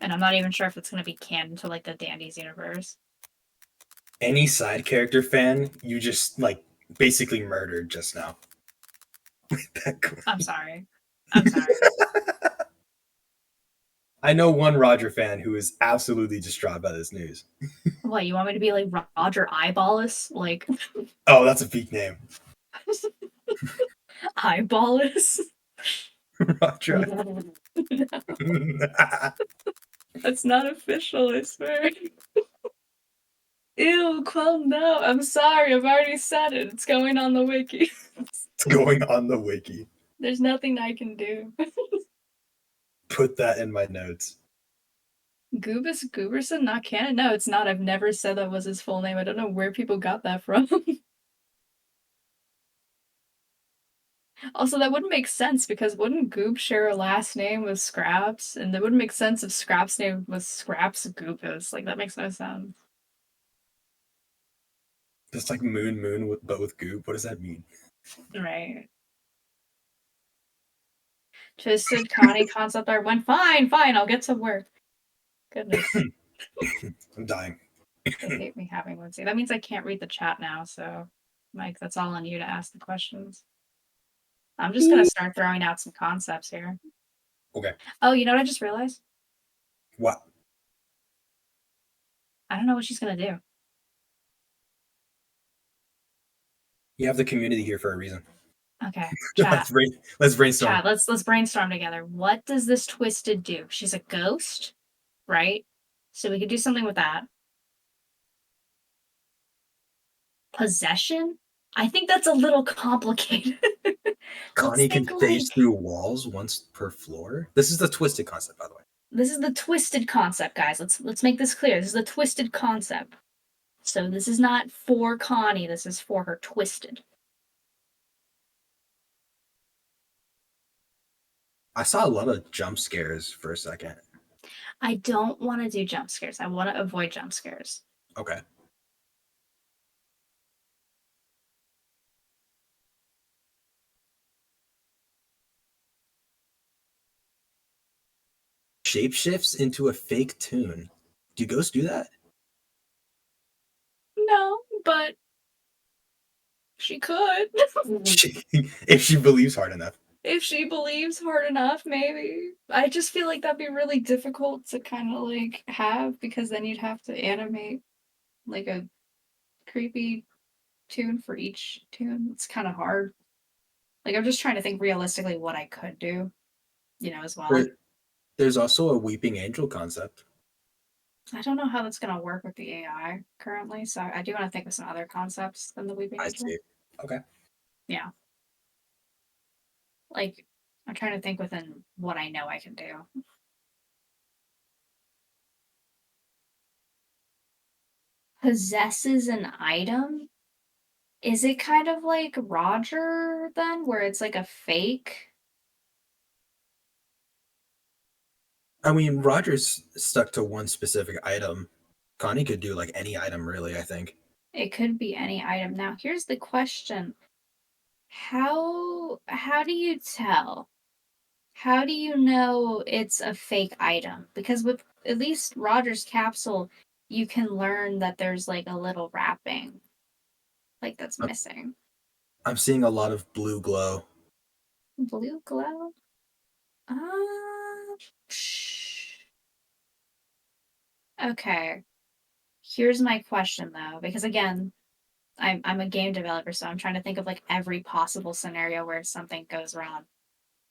And I'm not even sure if it's going to be canon to, like, the Dandy's universe. Any side character fan, you just, like, basically murdered just now. I'm sorry. I'm sorry. I know one Roger fan who is absolutely distraught by this news. What, you want me to be like Roger Eyeballus? Like, Oh, that's a peak name. Eyeballus? Roger. That's not official, I swear. Ew, calm down. I'm sorry, I've already said it. It's going on the wiki. It's going on the wiki. There's nothing I can do. Put that in my notes. Goobus Gooberson, not canon? No, it's not. I've never said that was his full name. I don't know where people got that from. Also, that wouldn't make sense because wouldn't Goob share a last name with Scraps? And that wouldn't make sense if Scraps' name was Scraps Goopus. Like, that makes no sense. Just like Moon, but with goop. What does that mean? Right. Twisted Connie concept art went fine, I'll get to work. Goodness. I'm dying. They hate me having one. See, that means I can't read the chat now, so Mike, that's all on you to ask the questions. I'm just gonna start throwing out some concepts here. Okay. Oh, you know what I just realized? What? I don't know what she's gonna do. You have the community here for a reason. Okay, let's chat, brain, let's brainstorm. chat. Let's brainstorm together. What does this twisted do? She's a ghost, right? So we could do something with that. Possession? I think that's a little complicated. Let's Connie can think phase like through walls once per floor. This is the twisted concept, by the way. this is the twisted concept, guys. Let's make this clear. This is the twisted concept. So this is not for Connie, this is for her twisted. I saw a lot of jump scares for a second. I don't want to do jump scares. I want to avoid jump scares. Okay. Shapeshifts into a fake tune. Do ghosts do that? No, but she could. If she believes hard enough. If she believes hard enough, maybe. I just feel like that'd be really difficult to kind of like have because then you'd have to animate like a creepy tune for each tune. It's kind of hard. Like I'm just trying to think realistically what I could do, as well. There's also a weeping angel concept. I don't know how that's gonna work with the AI currently, so I do want to think of some other concepts than the Weeping I Angel. see. Okay. Yeah, like I'm trying to think within what I know I can do. Possesses an item? Is it kind of like Roger then, where it's like a fake? I mean, Roger's stuck to one specific item. Connie could do like any item, really, I think. It could be any item. Now, here's the question. How do you tell? How do you know it's a fake item? Because with at least Roger's capsule, you can learn that there's like a little wrapping like that's I'm missing. I'm seeing a lot of blue glow. Blue glow? Uh, okay. Here's my question though, because again, I'm a game developer, so I'm trying to think of like every possible scenario where something goes wrong.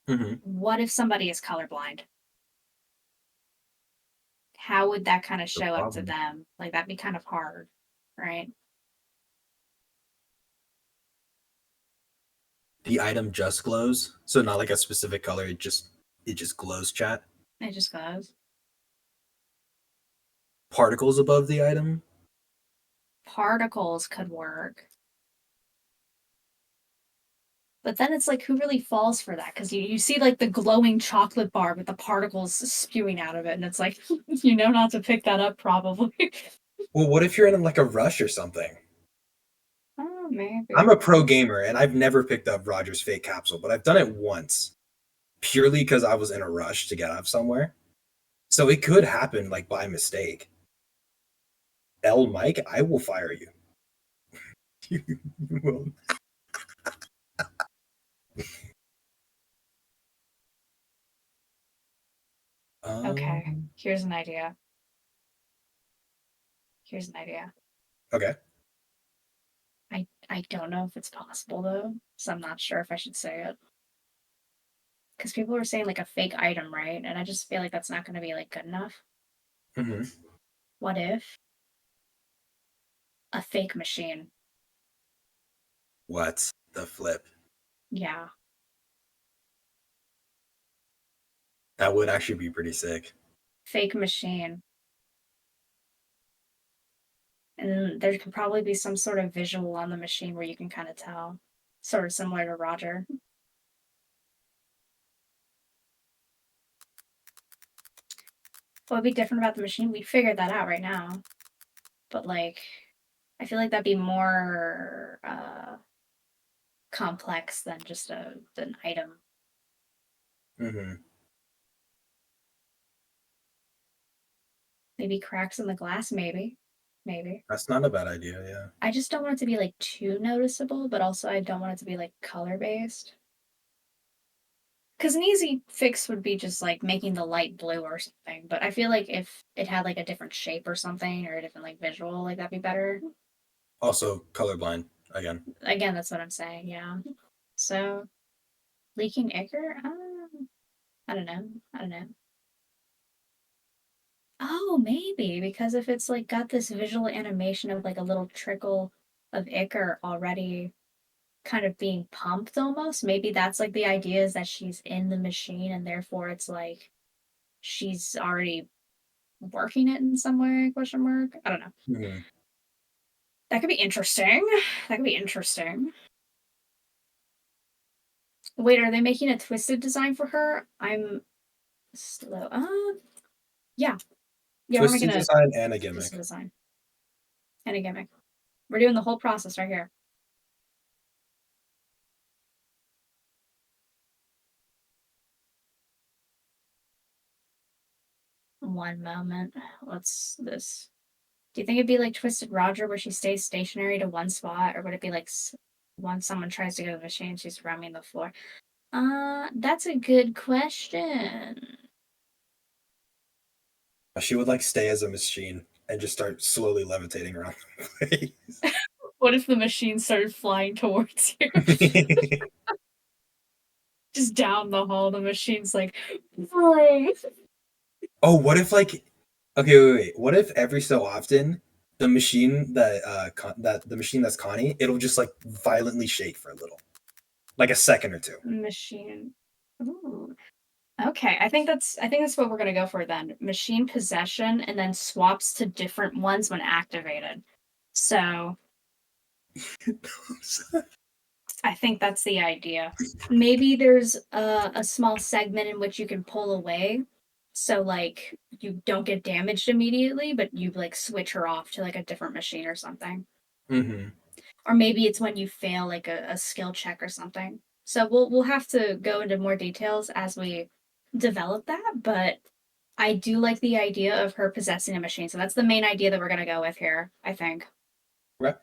Hmm. What if somebody is colorblind? How would that kind of The show up to problem. them? Like that'd be kind of hard, right? The item just glows, so not like a specific color. It just glows. Chat It just goes. particles above the item. Particles could work. But then it's like, who really falls for that? Because you see like the glowing chocolate bar with the particles spewing out of it, and it's like, you know not to pick that up, probably. Well, what if you're in like a rush or something? Oh, I'm maybe. a pro gamer and I've never picked up Roger's fake capsule, but I've done it once purely because I was in a rush to get up somewhere. So it could happen like by mistake. L Mike, I will fire you. You will. Okay, Um, here's an idea. Here's an idea. okay. I don't know if it's possible though, so I'm not sure if I should say it. Because people were saying like a fake item, right? And I just feel like that's not going to be like good enough. Hmm. What if a fake machine? What the flip? Yeah, That would actually be pretty sick. fake machine. And then there could probably be some sort of visual on the machine where you can kind of tell. Sort of similar to Roger. What would be different about the machine? We'd figure that out right now. But like, I feel like that'd be more complex than just an item. Hmm. Maybe cracks in the glass, maybe. Maybe. That's not a bad idea. Yeah. I just don't want it to be like too noticeable, but also I don't want it to be like color based. Because an easy fix would be just like making the light blue or something. But I feel like if it had like a different shape or something or a different like visual, like that'd be better. Also colorblind again. Again, that's what I'm saying. Yeah. So leaking ichor? I don't know. I don't know. Oh, maybe because if it's like got this visual animation of like a little trickle of ichor already kind of being pumped almost, maybe that's like the idea is that she's in the machine and therefore it's like she's already working it in some way, question mark. I don't know. Hmm. That could be interesting. That could be interesting. Wait, are they making a twisted design for her? I'm slow. Yeah. Yeah, we're making Twisted a design and a twisted gimmick. design and a gimmick. We're doing the whole process right here. One moment. What's this? Do you think it'd be like Twisted Roger where she stays stationary to one spot, or would it be like once someone tries to go to the machine, she's roaming the floor? That's a good question. She would like stay as a machine and just start slowly levitating around the What if the machine started flying towards you? place. Just down the hall, the machine's like, vroom. Oh, what if like okay, wait. What if every so often the machine that that the machine that's Connie, it'll just like violently shake for a little, like a second or two. Machine. Ooh. Okay, I think that's what we're gonna go for then. Machine possession and then swaps to different ones when activated. So I think that's the idea. Maybe there's a small segment in which you can pull away. So like you don't get damaged immediately, but you like switch her off to like a different machine or something. Hmm. Or maybe it's when you fail like a skill check or something. So we'll have to go into more details as we develop that, but I do like the idea of her possessing a machine. So that's the main idea that we're gonna go with here, I think. Right,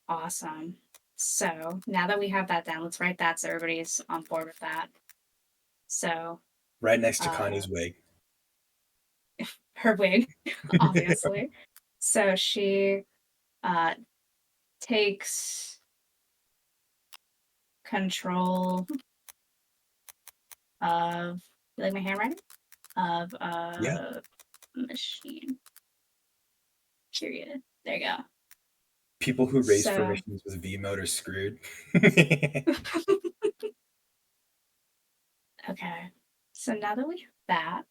Awesome. So now that we have that down, let's write that so everybody's on board with that. So right next to uh Connie's wig. her wig, obviously. So she uh takes control of, you like my handwriting? Of Yeah, a machine. Period. There you go. people who race for So machines with V mode are screwed. okay. So now that we have that,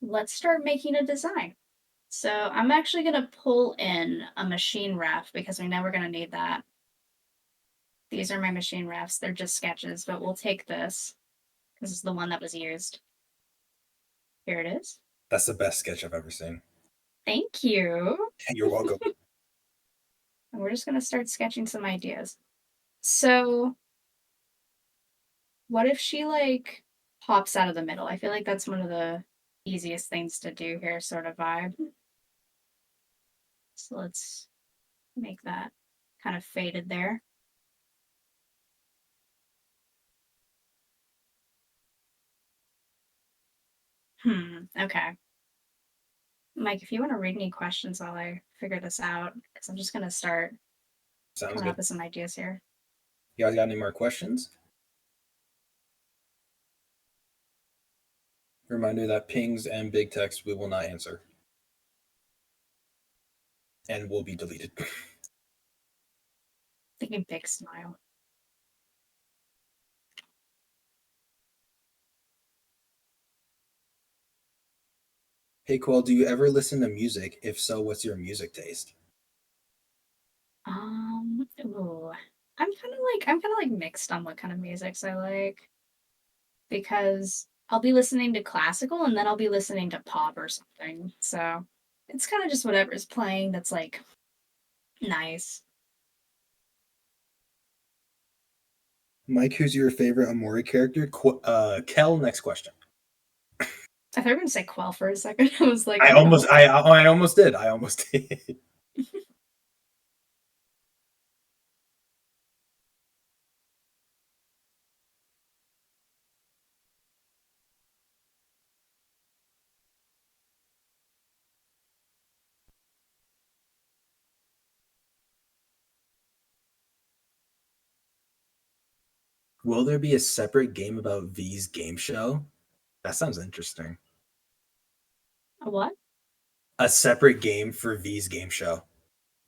let's start making a design. So I'm actually gonna pull in a machine ref because we know we're gonna need that. These are my machine refs. They're just sketches, but we'll take this because it's the one that was used. Here it is. That's the best sketch I've ever seen. Thank you. You're welcome. And we're just gonna start sketching some ideas. So what if she like pops out of the middle? I feel like that's one of the easiest things to do here, sort of vibe. So let's make that kind of faded there. Okay. Mike, if you want to read any questions while I figure this out, because I'm just going to start Sounds coming up good. with some ideas here. You guys got any more questions? Reminder that pings and big text we will not answer and will be deleted. Thinking big smile. Hey, Quill, do you ever listen to music? If so, what's your music taste? Ooh. I'm kind of like mixed on what kind of musics I like because I'll be listening to classical and then I'll be listening to pop or something. So it's kind of just whatever's playing that's like nice. Mike, who's your favorite Amori character? Kel, next question. I thought you were gonna say Quell for a second. I was like, I oh almost, no. I almost did. I almost did. Will there be a separate game about V's game show? That sounds interesting. A what? A separate game for V's game show.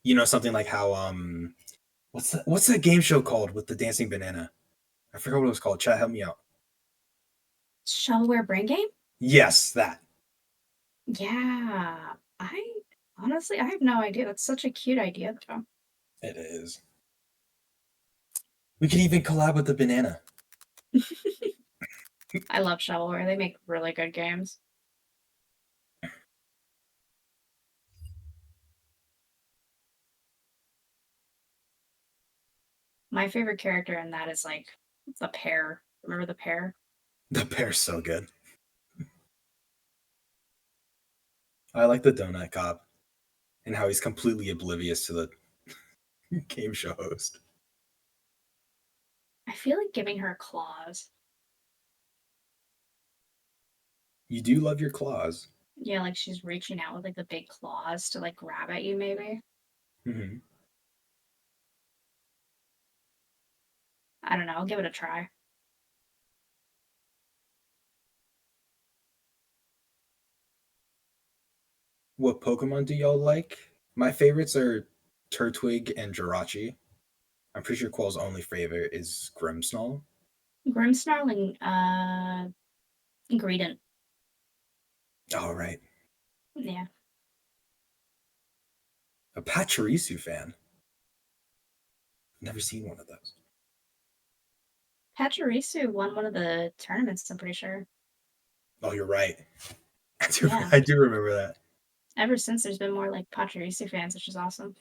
You know, something like how what's that game show called with the dancing banana? I forgot what it was called. Chat, help me out. Shovelware brain game? Yes, that. Yeah. I have no idea. That's such a cute idea though. It is. We could even collab with the banana. I love shovelware. They make really good games. My favorite character in that is like the pear. Remember the pear? The pear's so good. I like the donut cop and how he's completely oblivious to the game show host. I feel like giving her claws. You do love your claws. Yeah, like she's reaching out with like the big claws to like grab at you, maybe. Mm-hmm. I don't know. I'll give it a try. What Pokemon do y'all like? My favorites are Turtwig and Jirachi. I'm pretty sure Quell's only favorite is Grimmsnarl. Grimmsnarl and Greedent. Oh, right. Yeah. A Pachirisu fan. Never seen one of those. Pachirisu won one of the tournaments, I'm pretty sure. Oh, you're right. Yeah. I do remember that. Ever since there's been more like Pachirisu fans, which is awesome.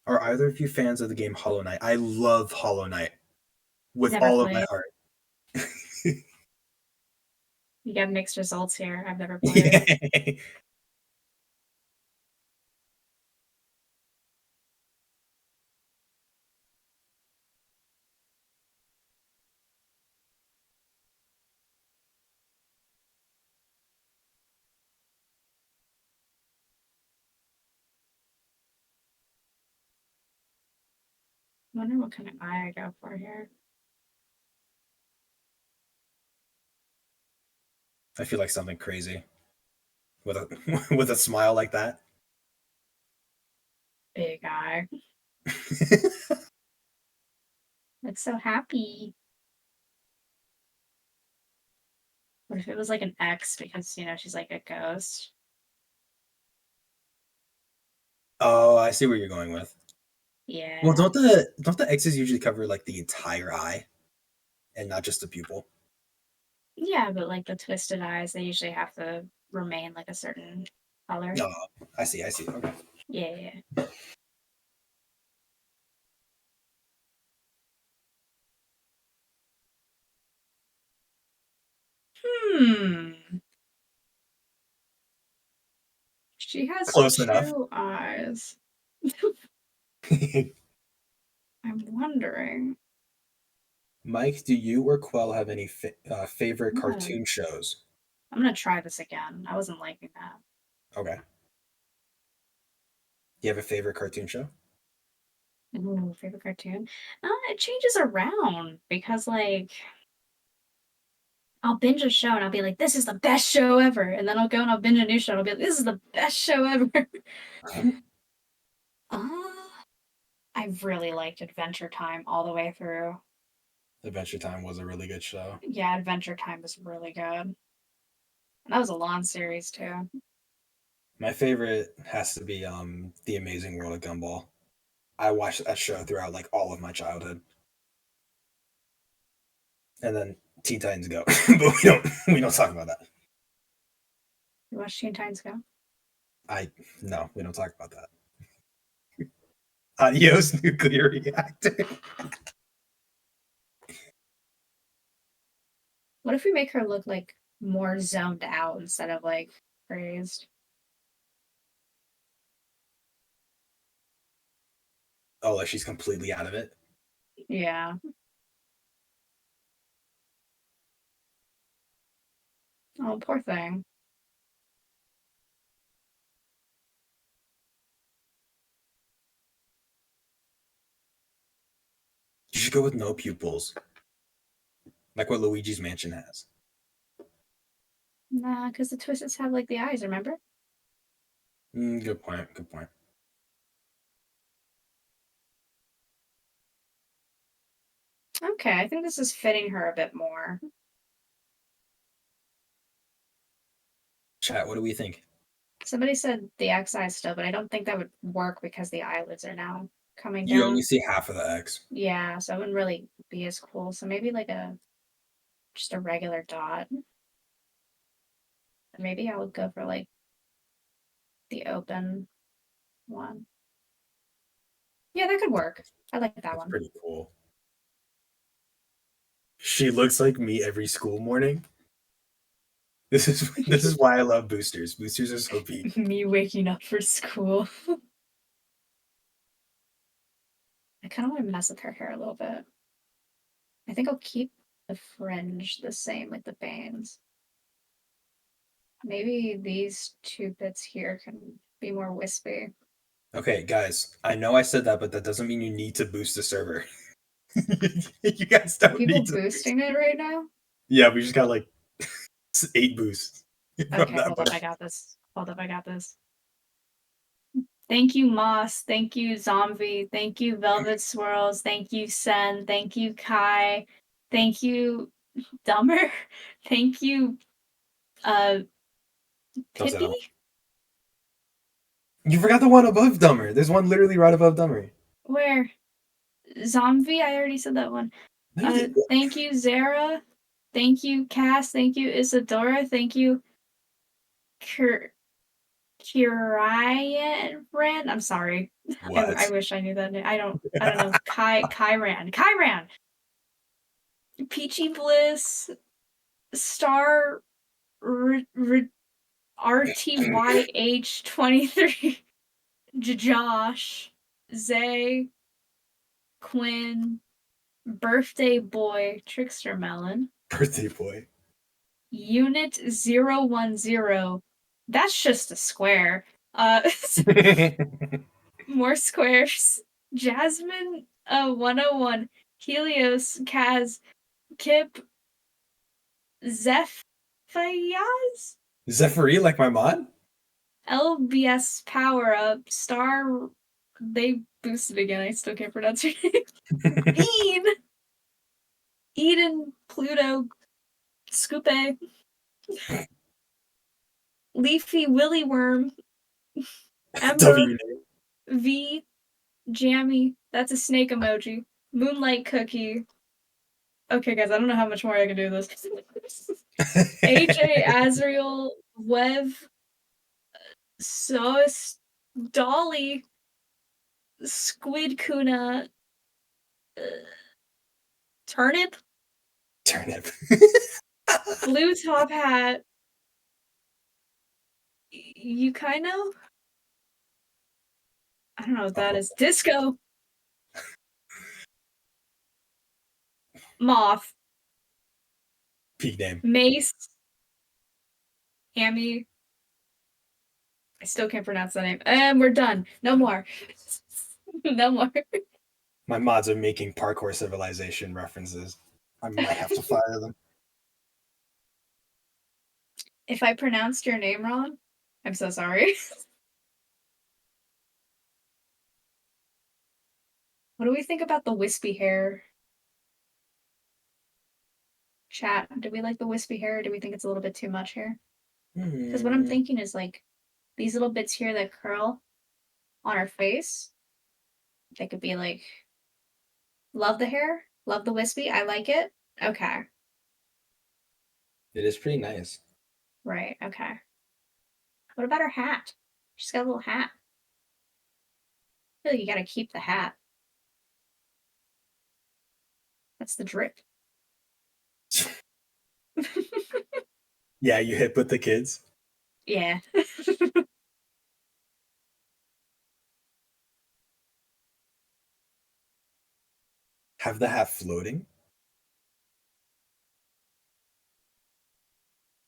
Are either of you fans of the game Hollow Knight? I love Hollow Knight with Never all of my played. heart. You got mixed results here. I've never played. Yeah. Wonder what kind of eye I go for here. I feel like something crazy with a with a smile like that. Big eye. Looks so happy. What if it was like an X because, she's like a ghost? Oh, I see where you're going with. Well, Yeah. don't the X's usually cover like the entire eye and not just the pupil? Yeah, but like the twisted eyes, they usually have to remain like a certain color. No, I see. I see. Okay. Yeah. Hmm. She has Close enough. two eyes. I'm wondering. Mike, do you or Quell have any favorite I'm gonna, cartoon shows? I'm gonna try this again. I wasn't liking that. Okay. Do you have a favorite cartoon show? Ooh, favorite cartoon? It changes around because like I'll binge a show and I'll be like, this is the best show ever. And then I'll go and I'll binge a new show and I'll be like, this is the best show ever. uh, I really liked Adventure Time all the way through. Adventure Time was a really good show. Yeah, Adventure Time was really good. And that was a long series too. My favorite has to be The Amazing World of Gumball. I watched that show throughout like all of my childhood. And then Teen Titans Go. But we don't talk about that. You watched Teen Titans Go? I No, we don't talk about that. Adios, nuclear reactor. What if we make her look like more zoned out instead of like crazed? Oh, like she's completely out of it. Yeah. Oh, poor thing. should go with no pupils, like what Luigi's Mansion has. Nah, because the Twisteds have like the eyes, remember? Good point. Good point. Okay, I think this is fitting her a bit more. Chat, what do we think? Somebody said the X eye still, but I don't think that would work because the eyelids are now coming You only down. see half of the X. Yeah, so it wouldn't really be as cool. So maybe like just a regular dot. Maybe I would go for like the open one. Yeah, that could work. I like that That's one. pretty cool. She looks like me every school morning. This is why I love boosters. Boosters are so peak. Me waking up for school. I kind of want to mess with her hair a little bit. I think I'll keep the fringe the same, like the bangs. Maybe these two bits here can be more wispy. Okay, guys, I know I said that, but that doesn't mean you need to boost the server. You guys Are don't people need to. boosting it right now? Yeah, we just got like 8 boosts from Okay, that hold up, push. I got this. Hold up, I got this. Thank you, Moss. Thank you, Zombie. Thank you, Velvet Swirls. Thank you, Sen. Thank you, Kai. Thank you, Dumber. Thank you, uh, Don't say Pippi? that. You forgot the one above Dumber. There's one literally right above Dumber. Where? Zombie? I already said that one. No, you didn't. Thank you, Zara. Thank you, Cass. Thank you, Isadora. Thank you, Kirian Rand. I'm sorry. I What? wish I knew that name. I don't know. Kyran. Peachy Bliss. Star RTYH23. Josh. Zay. Quinn. Birthday Boy. Trickster Melon. Birthday boy. Unit 010. That's just a square. Uh more squares. Jasmine 101. Helios, Kaz, Kip, Zephyas, Zephyri, like my mod? LBS Power Up, Star. They boosted again. I still can't pronounce her name. Bean, Eden, Pluto, Scoope, Leafy Willy Worm, Ember, W. V, Jammy. That's a snake emoji. Moonlight Cookie. Okay, guys, I don't know how much more I can do this. AJ Azriel, Wev, Sos, Dolly, Squid Kuna, Turnip, Turnip. Blue Top Hat, you kind of? I don't know what that is. Disco, Moth, Peak name. Mace, Amy. I still can't pronounce that name. And we're done. No more. No more. My mods are making parkour civilization references. I might have to fire them. If I pronounced your name wrong, I'm so sorry. What do we think about the wispy hair? Chat, do we like the wispy hair, or do we think it's a little bit too much hair? Because what I'm thinking is like these little bits here that curl on her face, they could be like, love the hair, love the wispy, I like it. Okay, It is pretty nice. right, okay. What about her hat? She's got a little hat. I feel like you gotta keep the hat. That's the drip. Yeah, you hip with the kids. Yeah. Have the hat floating.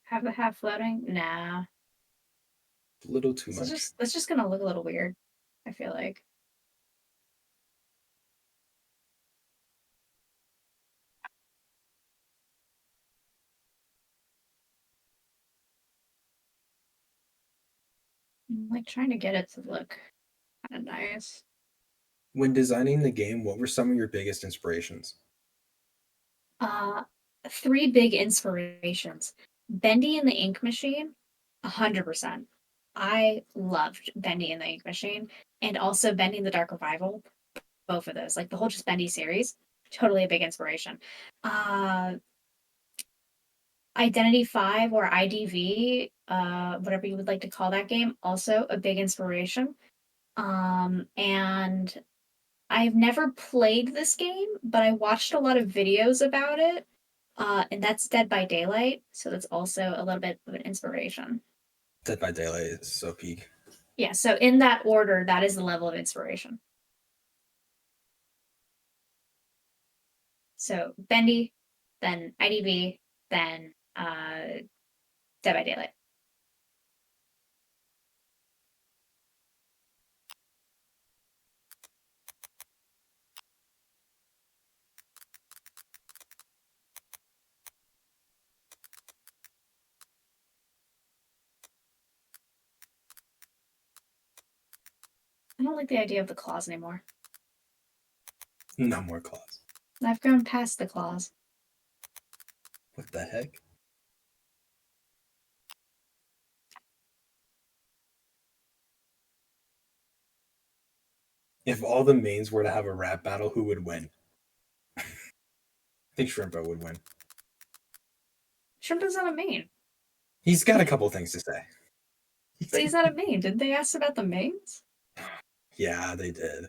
Have the hat floating? Nah. A little too This is much. just that's just gonna look a little weird, I feel like. I'm like trying to get it to look kind of nice. When designing the game, what were some of your biggest inspirations? Uh, Three big inspirations. Bendy and the Ink Machine, 100%. I loved Bendy and the Ink Machine, and also Bendy and the Dark Revival. Both of those, like the whole just Bendy series, totally a big inspiration. Uh, Identity 5 or IDV, whatever you would like to call that game, also a big inspiration. And I've never played this game, but I watched a lot of videos about it. And that's Dead by Daylight, so that's also a little bit of an inspiration. Dead by Daylight is so peak. Yeah, so in that order, that is the level of inspiration. So Bendy, then IDV, then Dead by Daylight. I don't like the idea of the claws anymore. No more claws. I've grown past the claws. What the heck? If all the mains were to have a rap battle, who would win? I think Shrimpo would win. Shrimp is not a main. He's got a couple things to say. But he's not a main. Didn't they ask about the mains? Yeah, they did.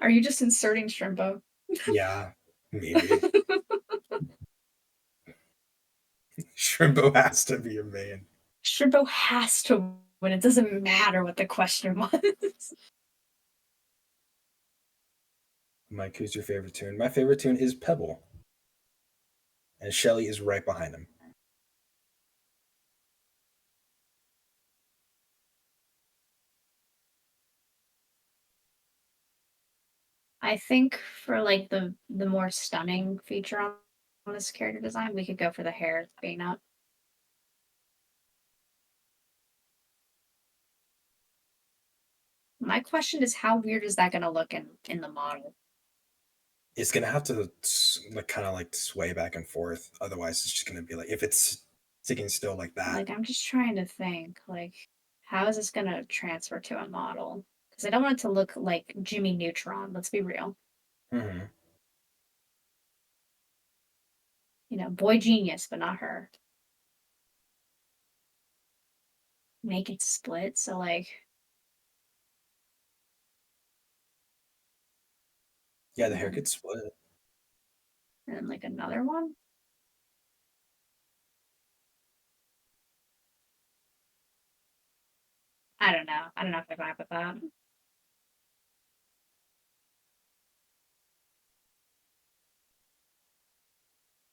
Are you just inserting Shrimpo? Yeah, maybe. Shrimpo has to be a main. Shrimpo has to win. It doesn't matter what the question was. Mike, who's your favorite tune? My favorite tune is Pebble. And Shelly is right behind him. I think for like the more stunning feature on this character design, we could go for the hair being up. My question is, how weird is that going to look in the model? It's gonna have to like kind of like sway back and forth. Otherwise, it's just gonna be like if it's sticking still like that. Like, I'm just trying to think, like, how is this going to transfer to a model? Because I don't want it to look like Jimmy Neutron. Let's be real. Mm-hmm. You know, boy genius, but not her. Make it split. So, like, Yeah, the hair could split. and then like another one. I don't know. I don't know if I vibe with that.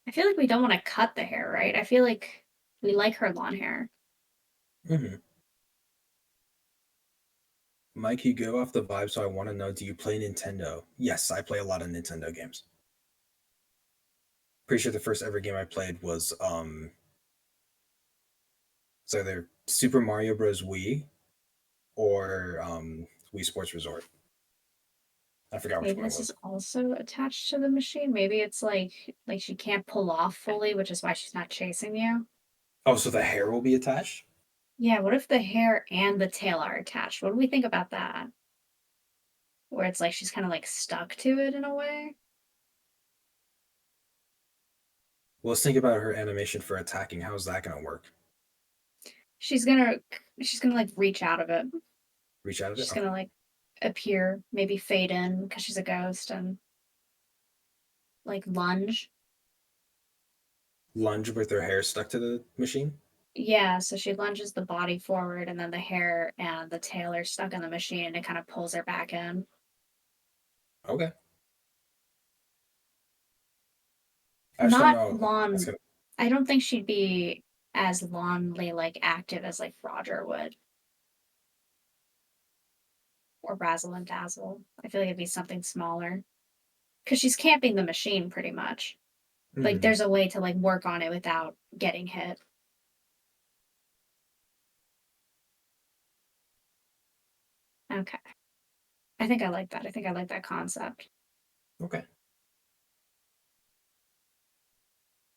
I feel like we don't want to cut the hair, right? I feel like we like her long hair. Mm-hmm. Mike, you go off the vibe, so I want to know: do you play Nintendo? Yes, I play a lot of Nintendo games. Pretty sure the first ever game I played was it's either Super Mario Bros. Wii or Wii Sports Resort. I forgot which Maybe one it this is was. also attached to the machine. Maybe it's like she can't pull off fully, which is why she's not chasing you. Oh, so the hair will be attached? Yeah, what if the hair and the tail are attached? What do we think about that? Where it's like she's kind of like stuck to it in a way. Well, let's think about her animation for attacking. How's that gonna work? She's gonna she's gonna like reach out of it. Reach out of it? She's Okay. gonna like appear, maybe fade in because she's a ghost and like lunge. Lunge with her hair stuck to the machine? Yeah, so she lunges the body forward and then the hair and the tail are stuck in the machine and it kind of pulls her back in. Okay. I just don't Not know. That's lawn. gonna. I don't think she'd be as lawnly like active as like Roger would or Razzle and Dazzle. I feel like it'd be something smaller because she's camping the machine pretty much. Like Mhm. there's a way to like work on it without getting hit. Okay. I think I like that. I think I like that concept. Okay.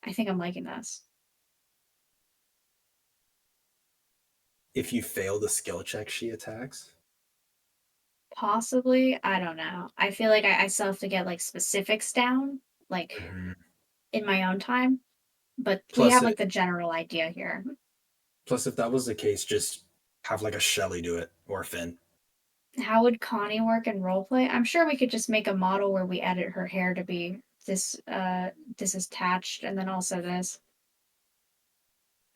I think I'm liking this. If you fail the skill check, she attacks. Possibly, I don't know. I feel like I still have to get like specifics down, like Mhm. in my own time. But we Plus, have like the general idea here. plus, if that was the case, just have like a Shelly do it or Finn. How would Connie work in roleplay? I'm sure we could just make a model where we edit her hair to be this is attached and then also this.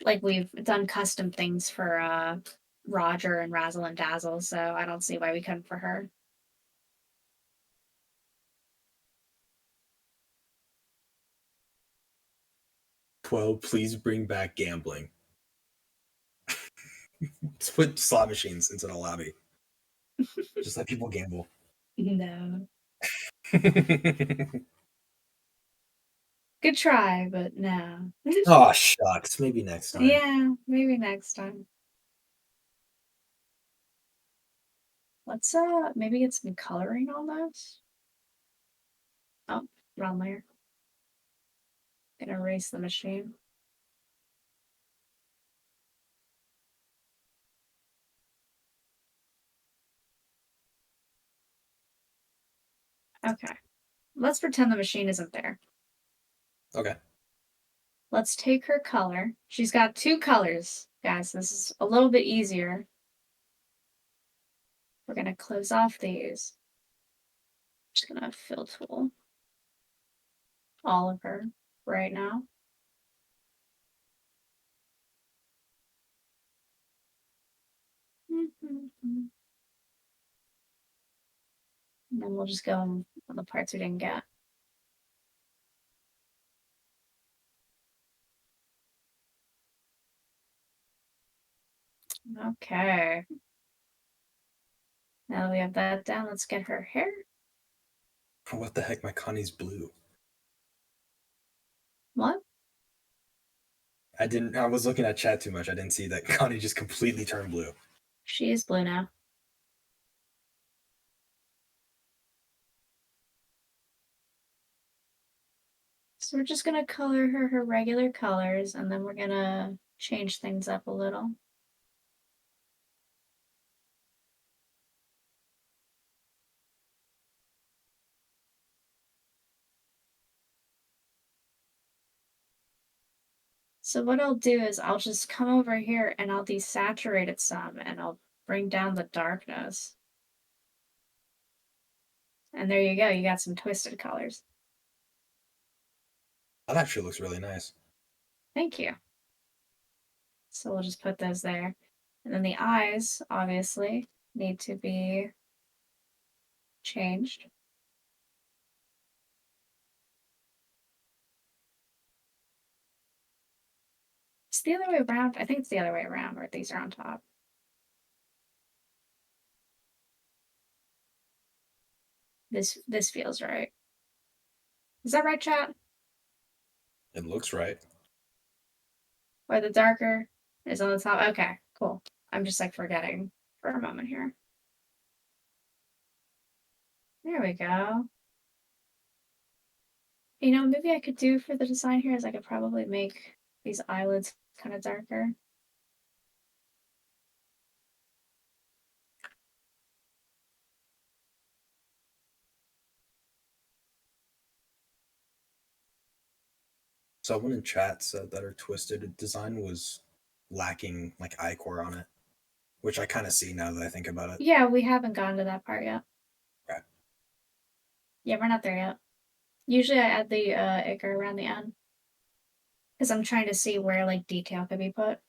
Like we've done custom things for Roger and Razzle and Dazzle, so I don't see why we couldn't for her. Please bring back gambling. Let's put slot machines into the lobby. Just let people gamble. No. Good try, but no. Oh shucks. Maybe next time. Yeah, maybe next time. Let's maybe get some coloring on this. Oh, wrong layer. Gonna erase the machine. Okay. Let's pretend the machine isn't there. Okay. Let's take her color. She's got two colors, guys. This is a little bit easier. We're gonna close off these. Just gonna fill tool all of her right now. And then we'll just go on the parts we didn't get. Okay. Now that we have that down, let's get her hair. What the heck? My Connie's blue. What? I was looking at chat too much. I didn't see that Connie just completely turned blue. She is blue now. So we're just gonna color her regular colors, and then we're gonna change things up a little. So what I'll do is I'll just come over here and I'll desaturate it some, and I'll bring down the darkness. And there you go, you got some twisted colors. That actually looks really nice. Thank you. So we'll just put those there. And then the eyes, obviously, need to be changed. It's the other way around. I think it's the other way around where these are on top. This feels right. Is that right, chat? It looks right. Where the darker is on the top? Okay, cool. I'm just like forgetting for a moment here. There we go. You know, maybe I could do for the design here is I could probably make these eyelids kind of darker. Someone in chat said that her twisted design was lacking like ichor on it, which I kind of see now that I think about it. Yeah, we haven't gotten to that part yet. Okay. Yeah, we're not there yet. Usually I add the ichor around the end. Because I'm trying to see where like detail could be put.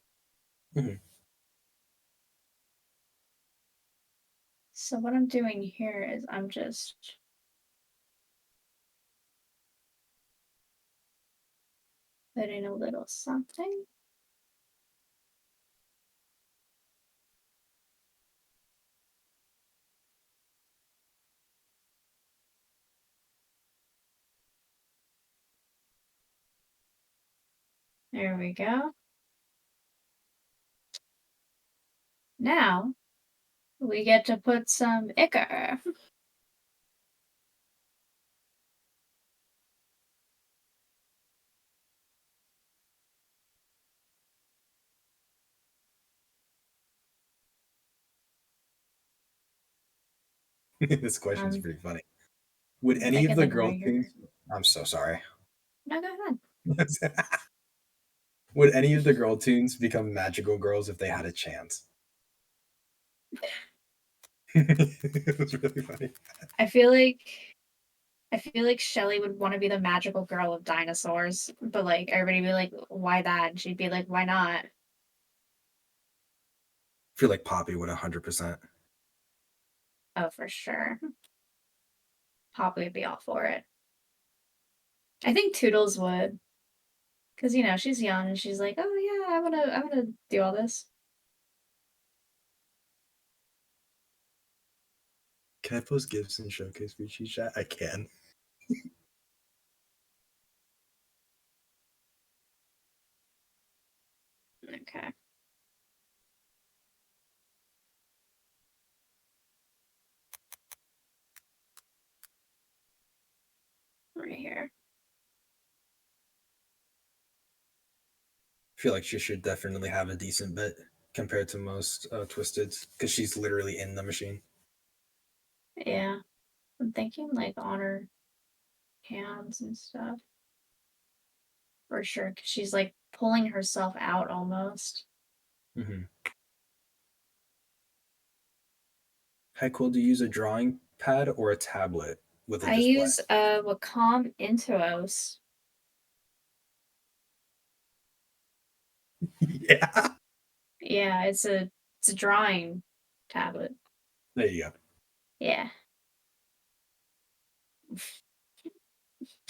Mm-hmm. So what I'm doing here is I'm just putting a little something. There we go. Now We get to put some ichor. This question's pretty funny. Would I any of could the like girl write your. tunes? I'm so sorry. No, go ahead. Would any of the girl tunes become magical girls if they had a chance? It was really funny. I feel like I feel like Shelly would want to be the magical girl of dinosaurs, but like everybody would be like, "Why that?" And she'd be like, "Why not?" I feel like Poppy would 100%. Oh, for sure. Poppy would be all for it. I think Toodles would, because she's young and she's like, "Oh yeah, I wanna do all this." Can I post Gibson Showcase feature chat? I can. Okay, right here. I feel like she should definitely have a decent bit compared to most Twisteds because she's literally in the machine. Yeah, I'm thinking like on her hands and stuff for sure, because she's like pulling herself out almost. Mm-hmm. How cool do you use a drawing pad or a tablet with a I display? use Wacom Intuos. Yeah. Yeah, it's a drawing tablet. There you go. Yeah,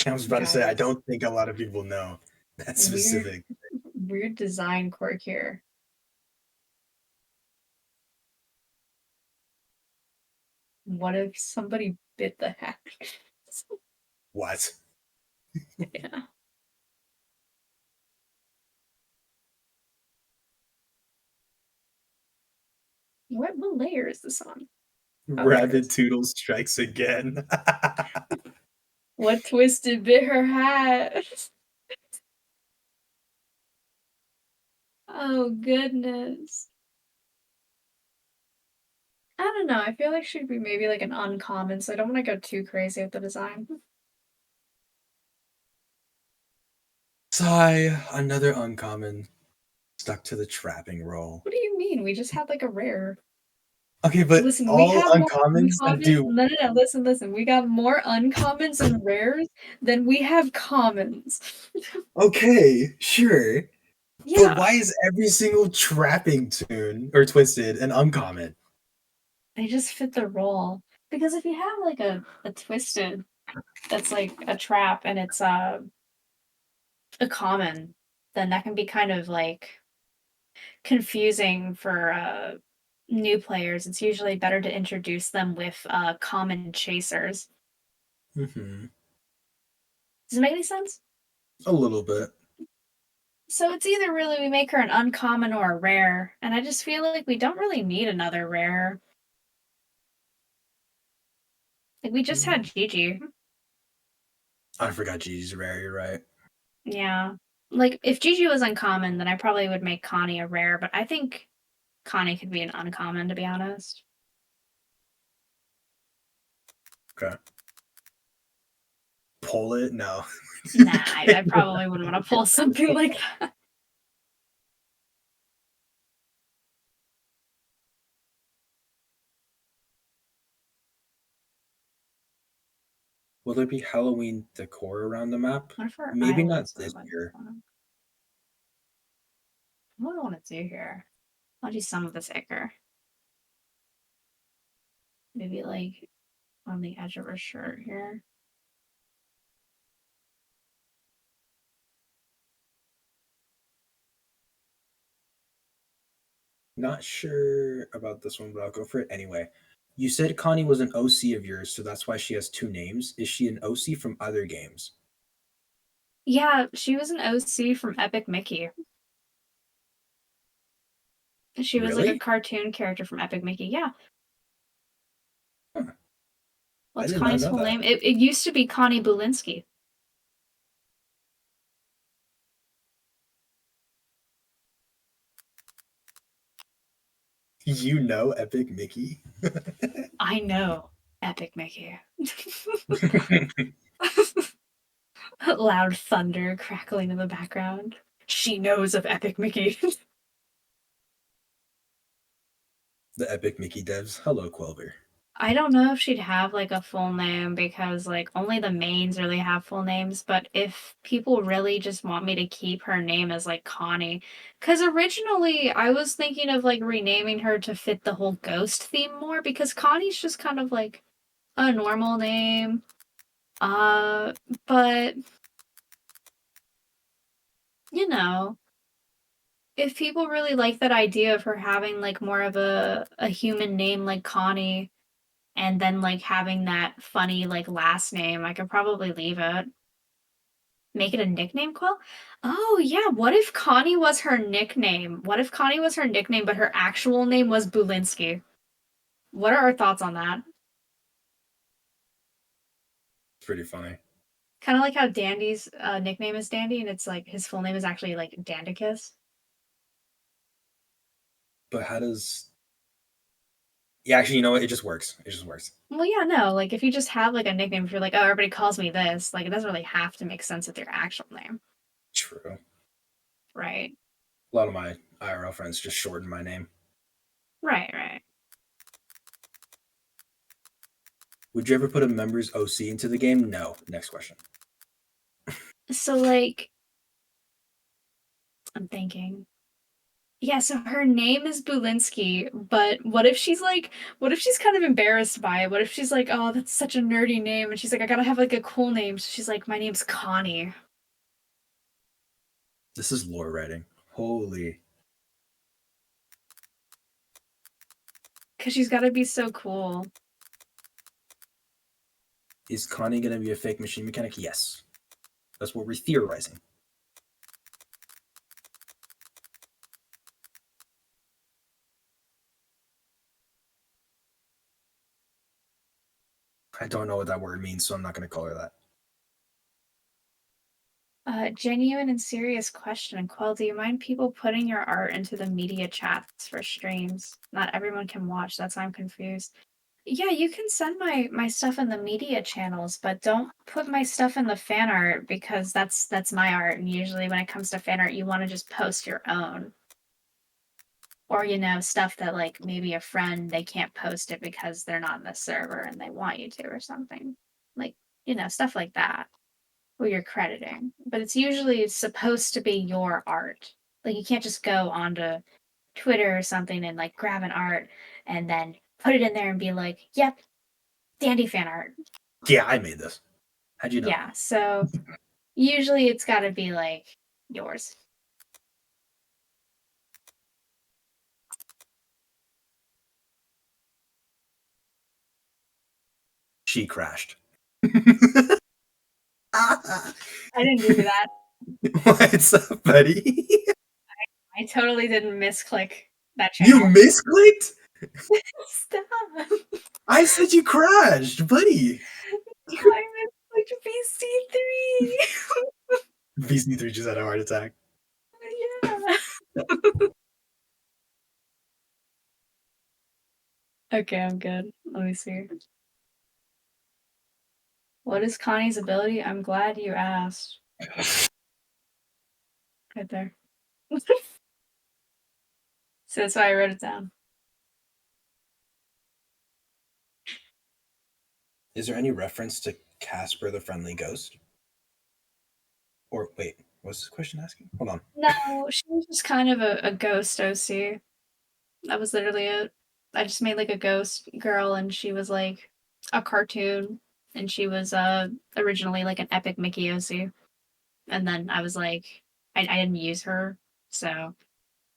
I was about to say, I guys, don't think a lot of people know that weird specific. weird design quirk here. What if somebody bit the hat? What? Yeah. What layer is this on? Oh, there it Rabbit is. Toodle strikes again. What twisted bit her hat? Oh goodness. I don't know. I feel like she'd be maybe like an uncommon, so I don't want to go too crazy with the design. Sigh, another uncommon stuck to the trapping role. What do you mean? We just had like a rare. Okay, but Listen, we all have more uncommons that uncommons. do No, no, no. Listen, listen. We got more uncommons and rares than we have commons. okay, sure. But Yeah, why is every single trapping tune or twisted an uncommon? they just fit the role. Because if you have like a twisted that's like a trap and it's a common, then that can be kind of like confusing for new players. It's usually better to introduce them with common chasers. Hmm. Does it make any sense? A little bit. So it's either really we make her an uncommon or a rare, and I just feel like we don't really need another rare. Like we just had Mhm. Gigi. I forgot Gigi's rare, you're right. Yeah. Like if Gigi was uncommon, then I probably would make Connie a rare, but I think Connie could be an uncommon to be honest. Okay. Pull it? No. Nah, I probably wouldn't want to pull something like that. Will there be Halloween decor around the map? What if our Maybe not eyelids were this like year. what do I want to do here? I'll do some of this ichor. Maybe like on the edge of her shirt here. Not sure about this one, but I'll go for it anyway. You said Connie was an OC of yours, so that's why she has two names. Is she an OC from other games? Yeah, she was an OC from Epic Mickey. She was like a Really? cartoon character from Epic Mickey. Yeah. I What's did not Connie's know full that. name? It used to be Connie Bulinski. You know Epic Mickey? I know. Epic Mickey. Loud thunder crackling in the background. She knows of Epic Mickey. The Epic Mickey devs. Hello, Quelver. I don't know if she'd have like a full name because like only the mains really have full names, but if people really just want me to keep her name as like Connie, because originally I was thinking of like renaming her to fit the whole ghost theme more because Connie's just kind of like a normal name. Uh, but you know, if people really like that idea of her having like more of a human name like Connie and then like having that funny like last name, I could probably leave it. Make it a nickname, Quill? Oh yeah, what if Connie was her nickname? What if Connie was her nickname but her actual name was Bulinski? What are our thoughts on that? It's pretty funny. Kind of like how Dandy's nickname is Dandy and it's like his full name is actually like Dandicus. But how does? Yeah, actually, you know what? It just works. It just works. Well, yeah, no, like if you just have like a nickname, if you're like, oh, everybody calls me this, like it doesn't really have to make sense with your actual name, True. right? A lot of my IRL friends just shorten my name. Right, right. Would you ever put a member's OC into the game? No. Next question. So like, I'm thinking. Yeah, so her name is Bulinski, but what if she's kind of embarrassed by it? What if she's like, oh, that's such a nerdy name? And she's like, I gotta have like a cool name. So she's like, my name's Connie. This is lore writing. Holy. Because she's gotta be so cool. Is Connie going to be a fake machine mechanic? Yes. That's what we're theorizing. I don't know what that word means, so I'm not going to call her that. Genuine and serious question. And Quell, do you mind people putting your art into the media chats for streams? Not everyone can watch. That's why I'm confused. Yeah, you can send my stuff in the media channels, but don't put my stuff in the fan art because that's my art. And usually when it comes to fan art, you want to just post your own. Or, stuff that like maybe a friend they can't post it because they're not in the server and they want you to or something. Like, stuff like that who you're crediting. But it's usually supposed to be your art. Like you can't just go onto Twitter or something and like grab an art and then put it in there and be like, yep, dandy fan art. Yeah, I made this. How'd you know? Yeah, so usually it's got to be like yours. She crashed. I didn't do that. What's up, buddy? I totally didn't misclick that You channel. misclicked? Stop. I said you crashed, buddy. I misclicked BC3. VC3 just had a heart attack. Yeah. Okay, I'm good. Let me see. What is Connie's ability? I'm glad you asked. Right there. So that's why I wrote it down. Is there any reference to Casper the Friendly Ghost? Or wait, what's this question asking? Hold on. No, she was just kind of a ghost OC. That was literally it. I just made like a ghost girl and she was like a cartoon and she was originally like an epic Mickey OC. And then I was like I didn't use her. So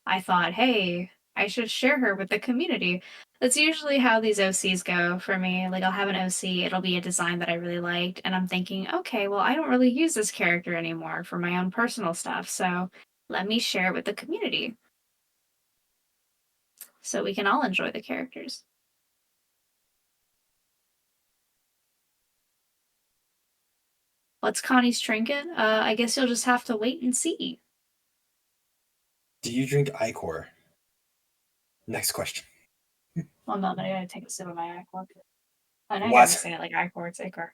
I thought, hey, I should share her with the community. That's usually how these OCs go for me. Like, I'll have an OC, it'll be a design that I really liked, and I'm thinking, okay, well, I don't really use this character anymore for my own personal stuff, so let me share it with the community so we can all enjoy the characters. What's Connie's trinket? I guess you'll just have to wait and see. Do you drink Icor? Next question. One moment, I gotta take a sip of my Icor. I know I gotta What? say it like Icor, it's Icor.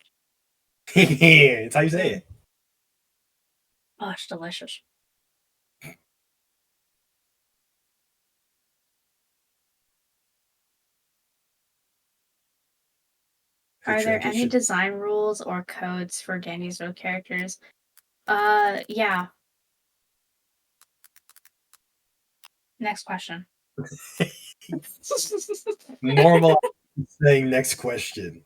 It's how you say it. Oh, it's delicious. Your Are there trinket any should. design rules or codes for Danny's Road characters? Yeah. Next question. Normal saying next question.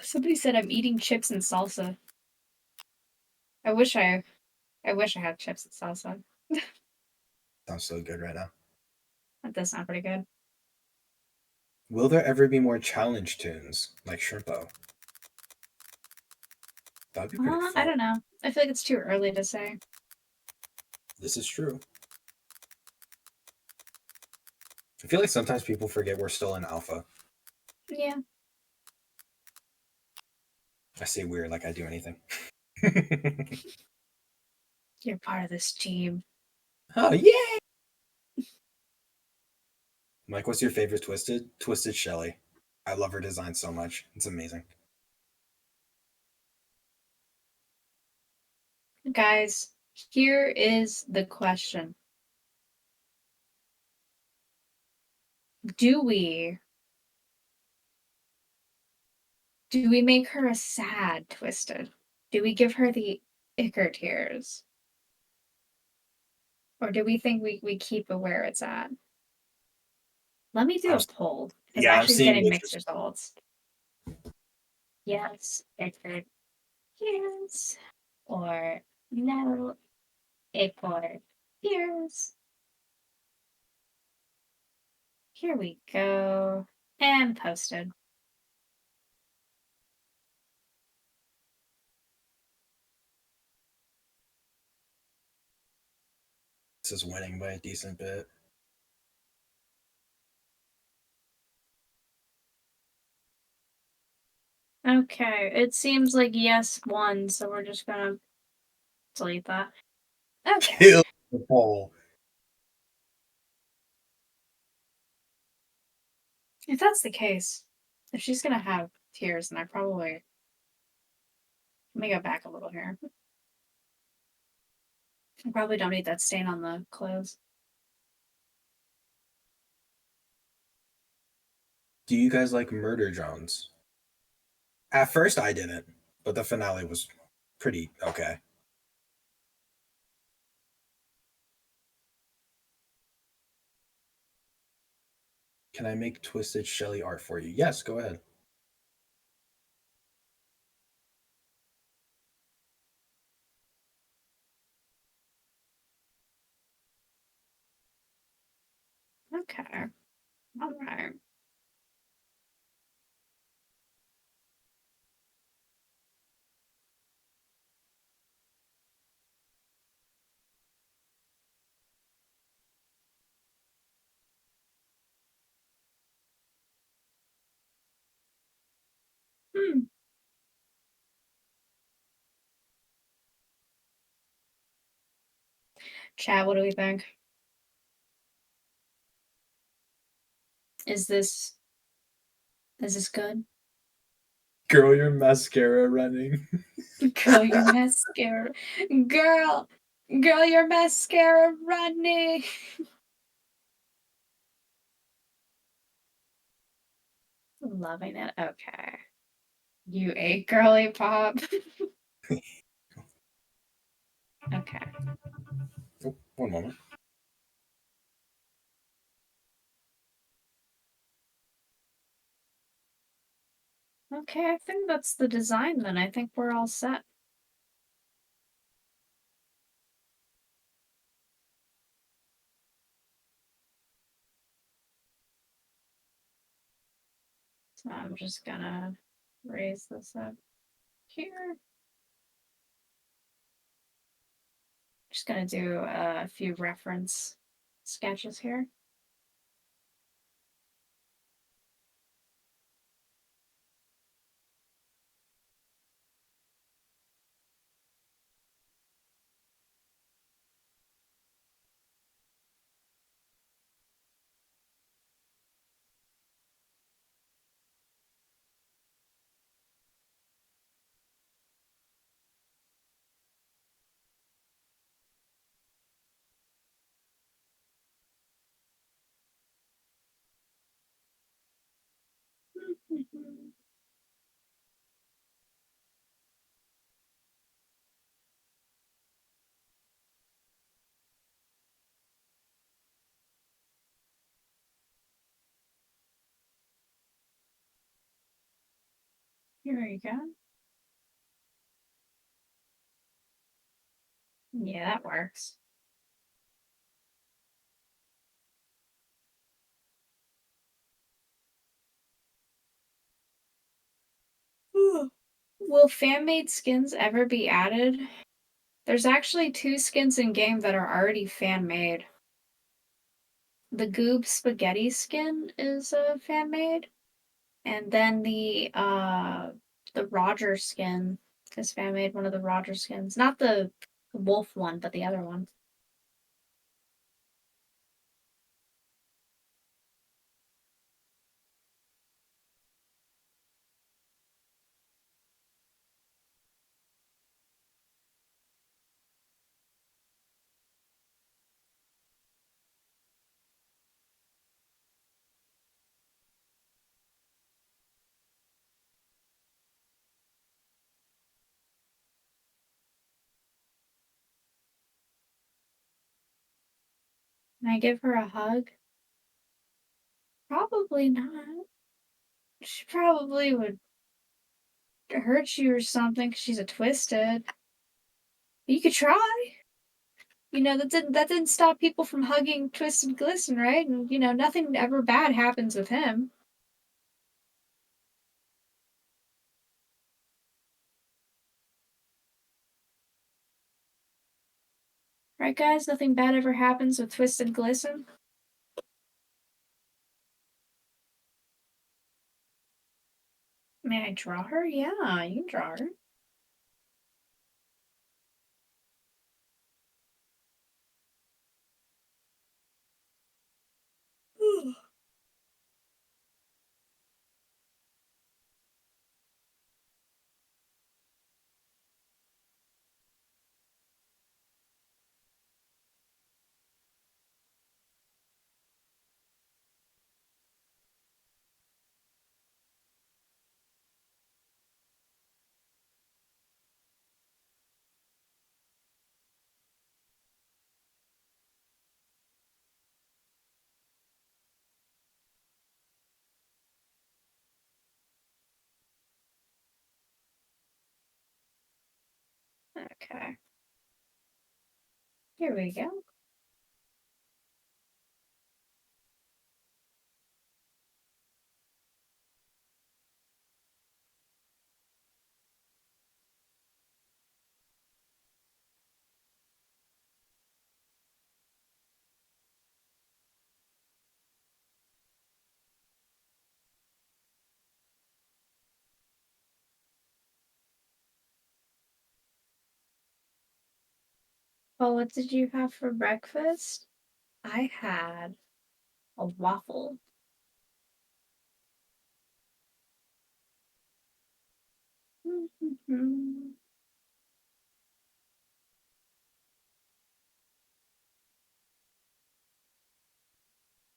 Somebody said I'm eating chips and salsa. I wish I had chips and salsa. Sounds so good right now. That does sound pretty good. Will there ever be more challenge tunes like Shrimpo? That'd be pretty I fun. don't know. I feel like it's too early to say. This is true. I feel like sometimes people forget we're still in alpha. Yeah. I say weird like I do anything. You're part of this team. Oh, yeah! Mike, what's your favorite Twisted? Twisted Shelly. I love her design so much. It's amazing. Guys, here is the question. Do we make her a sad Twisted? Do we give her the Icker tears? Or do we think we keep it where it's at? Let me do I'm, a poll, because yeah, I'm actually seeing getting mixed this. results. Yes, Icker tears. Or no, Icker tears. Here we go. And posted. This is winning by a decent bit. Okay, it seems like yes won, so we're just gonna delete that. Okay. Kill the poll. If that's the case, if she's gonna have tears, then I probably let me go back a little here. I probably don't need that stain on the clothes. Do you guys like Murder Drones? At first, I didn't, but the finale was pretty okay. Can I make Twisted Shelly art for you? Yes, go ahead. Okay. Alright. Hmm. Chat, what do we think? Is this good? Girl, your mascara running. Girl, your mascara. Girl, your mascara running. Loving it. Okay. You ate girly pop. Okay. Oh, one moment. Okay, I think that's the design then. I think we're all set. So I'm just gonna raise this up here. Just gonna do a few reference sketches here. Here we go. Yeah, that works. Will fan-made skins ever be added? There's actually 2 skins in game that are already fan-made. The Goob Spaghetti skin is fan-made, and then the Roger skin is fan-made, one of the Roger skins. Not the wolf one, but the other one. Can I give her a hug? Probably not. She probably would hurt you or something 'cause she's a twisted. You could try. You know, that didn't stop people from hugging Twisted Glisten, right? And you know, nothing ever bad happens with him. Right, guys? Nothing bad ever happens with Twisted Glisten. May I draw her? Yeah, you can draw her. Okay. Here we go. Well, what did you have for breakfast? I had a waffle.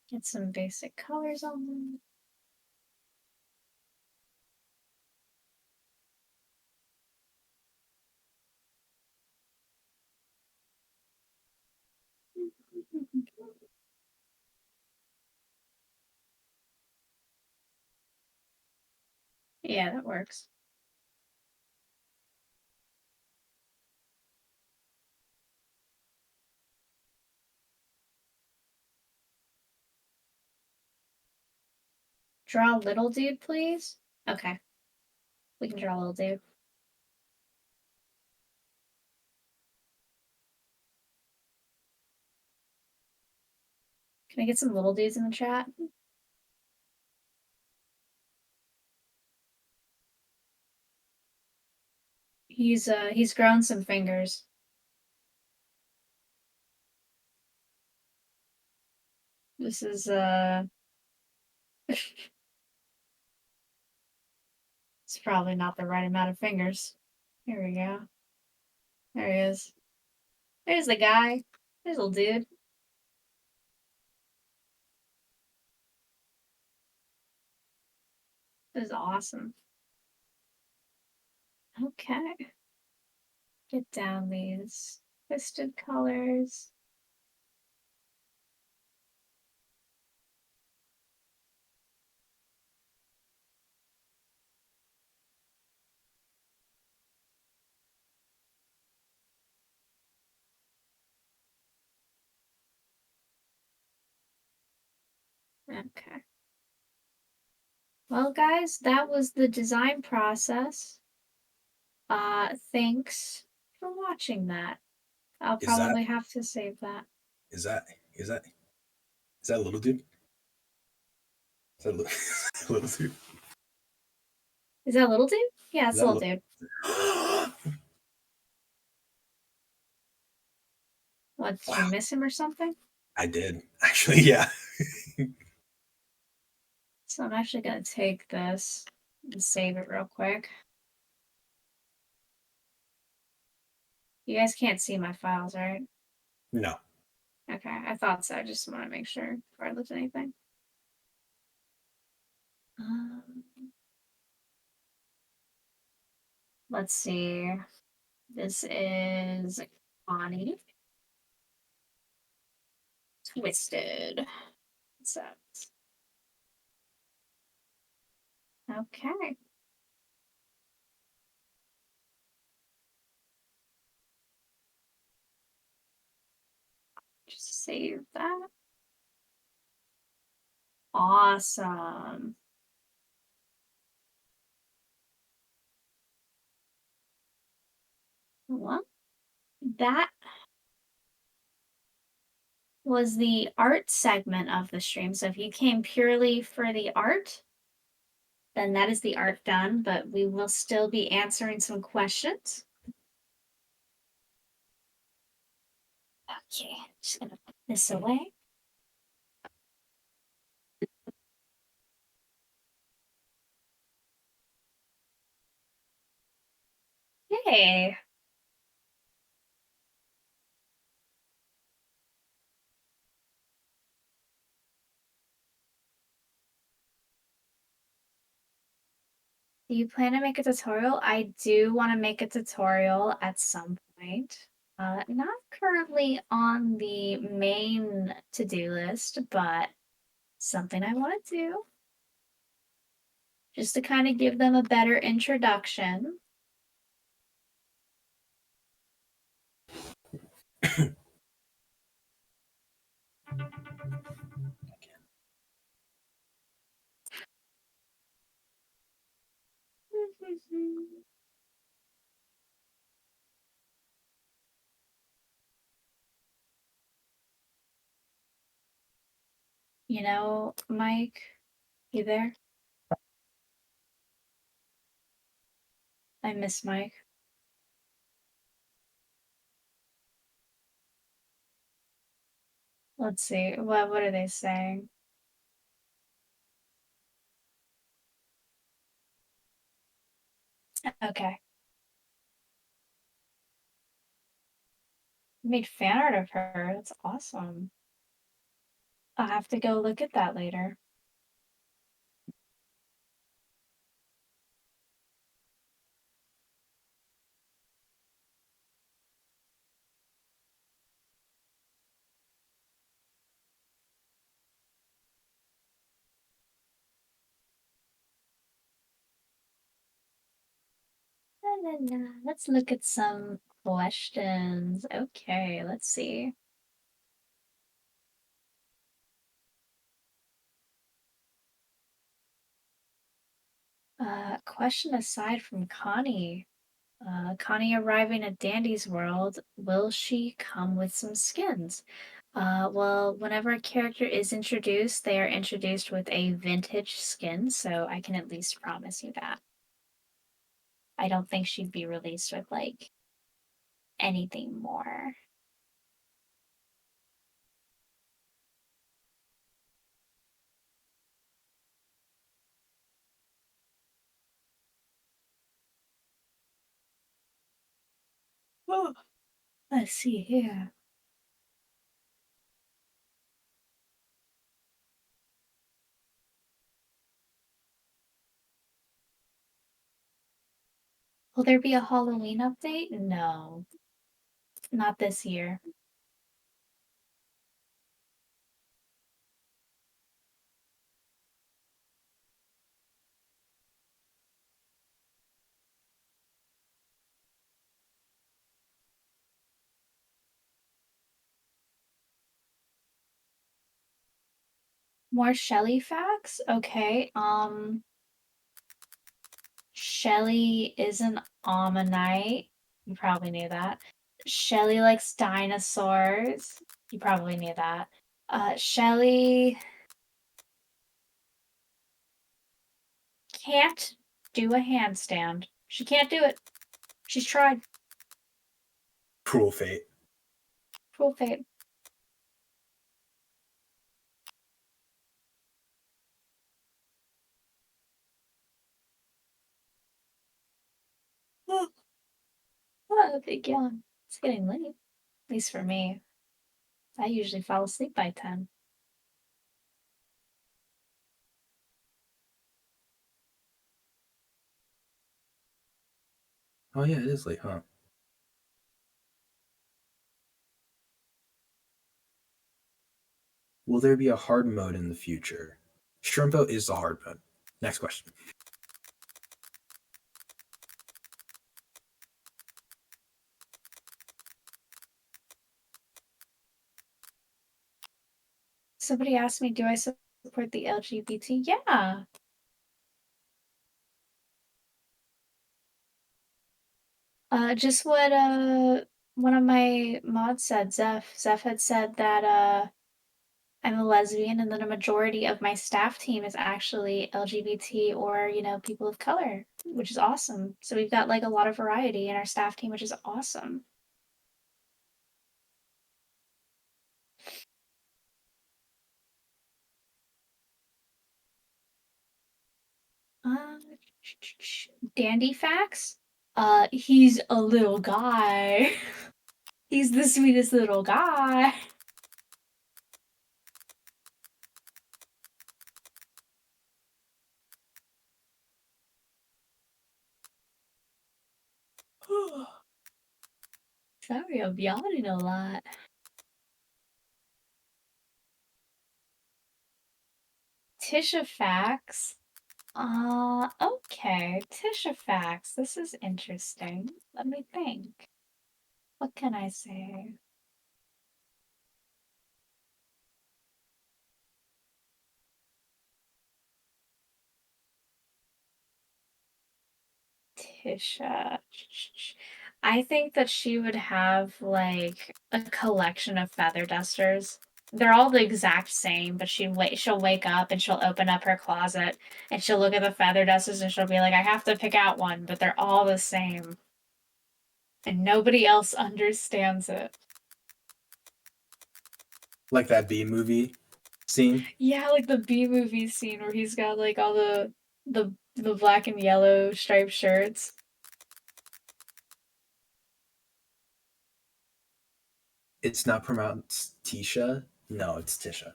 Get some basic colors on them. Yeah, that works. Draw a little dude, please. Okay, we can draw a little dude. Can I get some little dudes in the chat? He's grown some fingers. This is it's probably not the right amount of fingers. Here we go. There he is. There's the guy. There's little dude. This is awesome. Okay. Get down these twisted colors. Okay. Well, guys, that was the design process. Thanks for watching that. I'll Is that probably have to save that. is that is that is that little dude? Is that little, little dude? Is that little dude? Yeah, Is it's that little little? dude. What, did you Wow, miss him or something? I did actually. Yeah. So I'm actually gonna take this and save it real quick. You guys can't see my files, right? No. Okay, I thought so. I just want to make sure before I looked at anything. Um, let's see. This is Connie Twisted. So, okay. Just save that. Awesome. Well, that was the art segment of the stream. So if you came purely for the art, then that is the art done, but we will still be answering some questions. Okay, just gonna put this away. Hey, do you plan to make a tutorial? I do want to make a tutorial at some point. Not currently on the main to-do list, but something I want to do just to kind of give them a better introduction. You know, Mike, you there? I miss Mike. Let's see. What are they saying? Okay. You made fan art of her. That's awesome. I'll have to go look at that later. Let's look at some questions. Okay, let's see. Question aside from Connie. Connie arriving at Dandy's world, will she come with some skins? Well, whenever a character is introduced, they are introduced with a vintage skin, so I can at least promise you that. I don't think she'd be released with like anything more. Oh, let's see here. Will there be a Halloween update? No, not this year. More Shelly facts? Okay. Shelly is an Ammonite. You probably knew that. Shelly likes dinosaurs. You probably knew that. Shelly can't do a handstand. She can't do it. She's tried. Cruel fate. Cruel fate. Oh, a big yawn. It's getting late. At least for me. I usually fall asleep by 10. Oh yeah, it is late, huh? Will there be a hard mode in the future? Shrimpo is the hard mode. Next question. Somebody asked me, do I support the LGBT? Yeah. Just what one of my mods said, Zeph. Zeph had said that I'm a lesbian and then a majority of my staff team is actually LGBT or, people of color, which is awesome. So we've got like a lot of variety in our staff team, which is awesome. Uh, Dandy facts? He's a little guy. He's the sweetest little guy. Sorry, I'm yawning a lot. Tisha facts. Okay. Tisha facts. This is interesting. Let me think. What can I say? Tisha. I think that she would have like a collection of feather dusters. They're all the exact same, but she'll wake up and she'll open up her closet and she'll look at the feather dusters and she'll be like, I have to pick out one, but they're all the same. And nobody else understands it. Like that B movie scene? Yeah, like the B movie scene where he's got like all the black and yellow striped shirts. It's not pronounced Tisha. No, it's Tisha.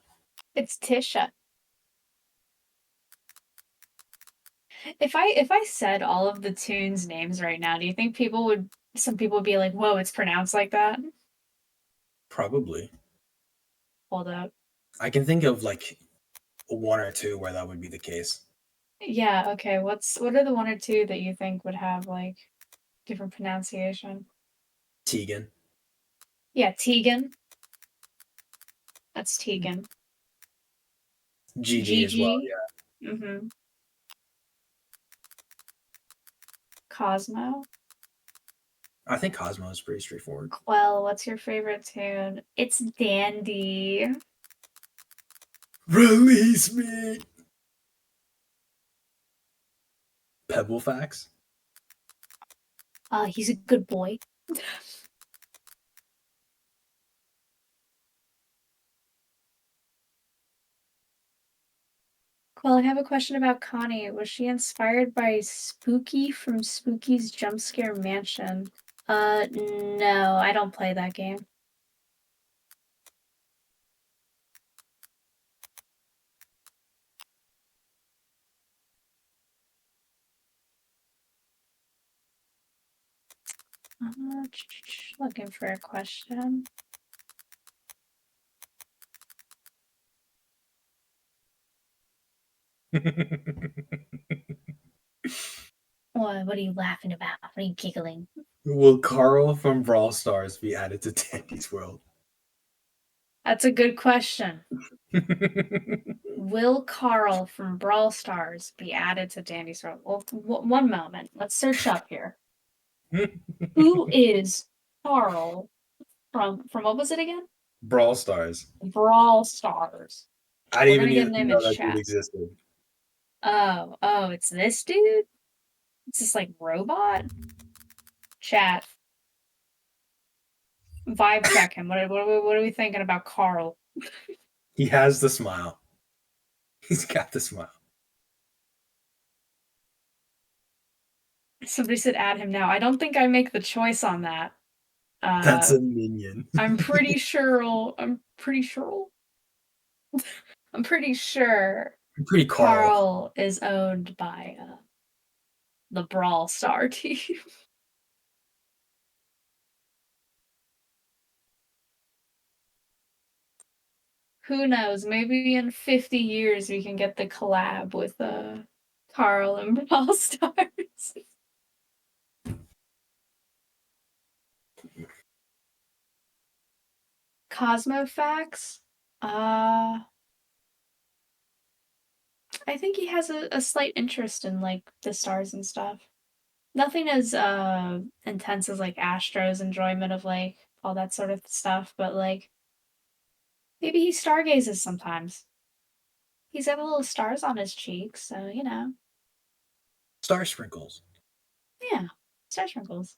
It's Tisha. If I said all of the tunes names right now, do you think some people would be like, "Whoa, it's pronounced like that"? Probably. Hold up. I can think of like one or two where that would be the case. Yeah, okay. What are the one or two that you think would have like different pronunciation? Tegan. Yeah, Tegan. That's Tegan. Gigi as well, Gigi. yeah. Mm-hmm. Cosmo. I think Cosmo is pretty straightforward. Well, what's your favorite tune? It's Dandy. Release me. Pebble facts. He's a good boy. Well, I have a question about Connie. Was she inspired by Spooky from Spooky's Jump Scare Mansion? No, I don't play that game. Looking for a question. What are you laughing about? What are you giggling? Will Carl from Brawl Stars be added to Dandy's World? That's a good question. Will Carl from Brawl Stars be added to Dandy's World? Well, one moment. Let's search up here. Who is Carl from what was it again? Brawl Stars. Brawl Stars. I We're didn't gonna get even an know image that dude chat. existed. Oh, it's this dude? It's this like robot? Chat. Vibe check him. What are we thinking about Carl? He has the smile. He's got the smile. Somebody said add him now. I don't think I make the choice on that. That's a minion. I'm pretty sure. I'm pretty sure Pretty Carl. Carl is owned by the Brawl Star team. Who knows? Maybe in 50 years we can get the collab with Carl and Brawl Stars. Cosmo facts? I think he has a slight interest in like the stars and stuff. Nothing as intense as like Astro's enjoyment of like all that sort of stuff, but like maybe he stargazes sometimes. He's got the little stars on his cheeks, so you know. Star sprinkles. Yeah, star sprinkles.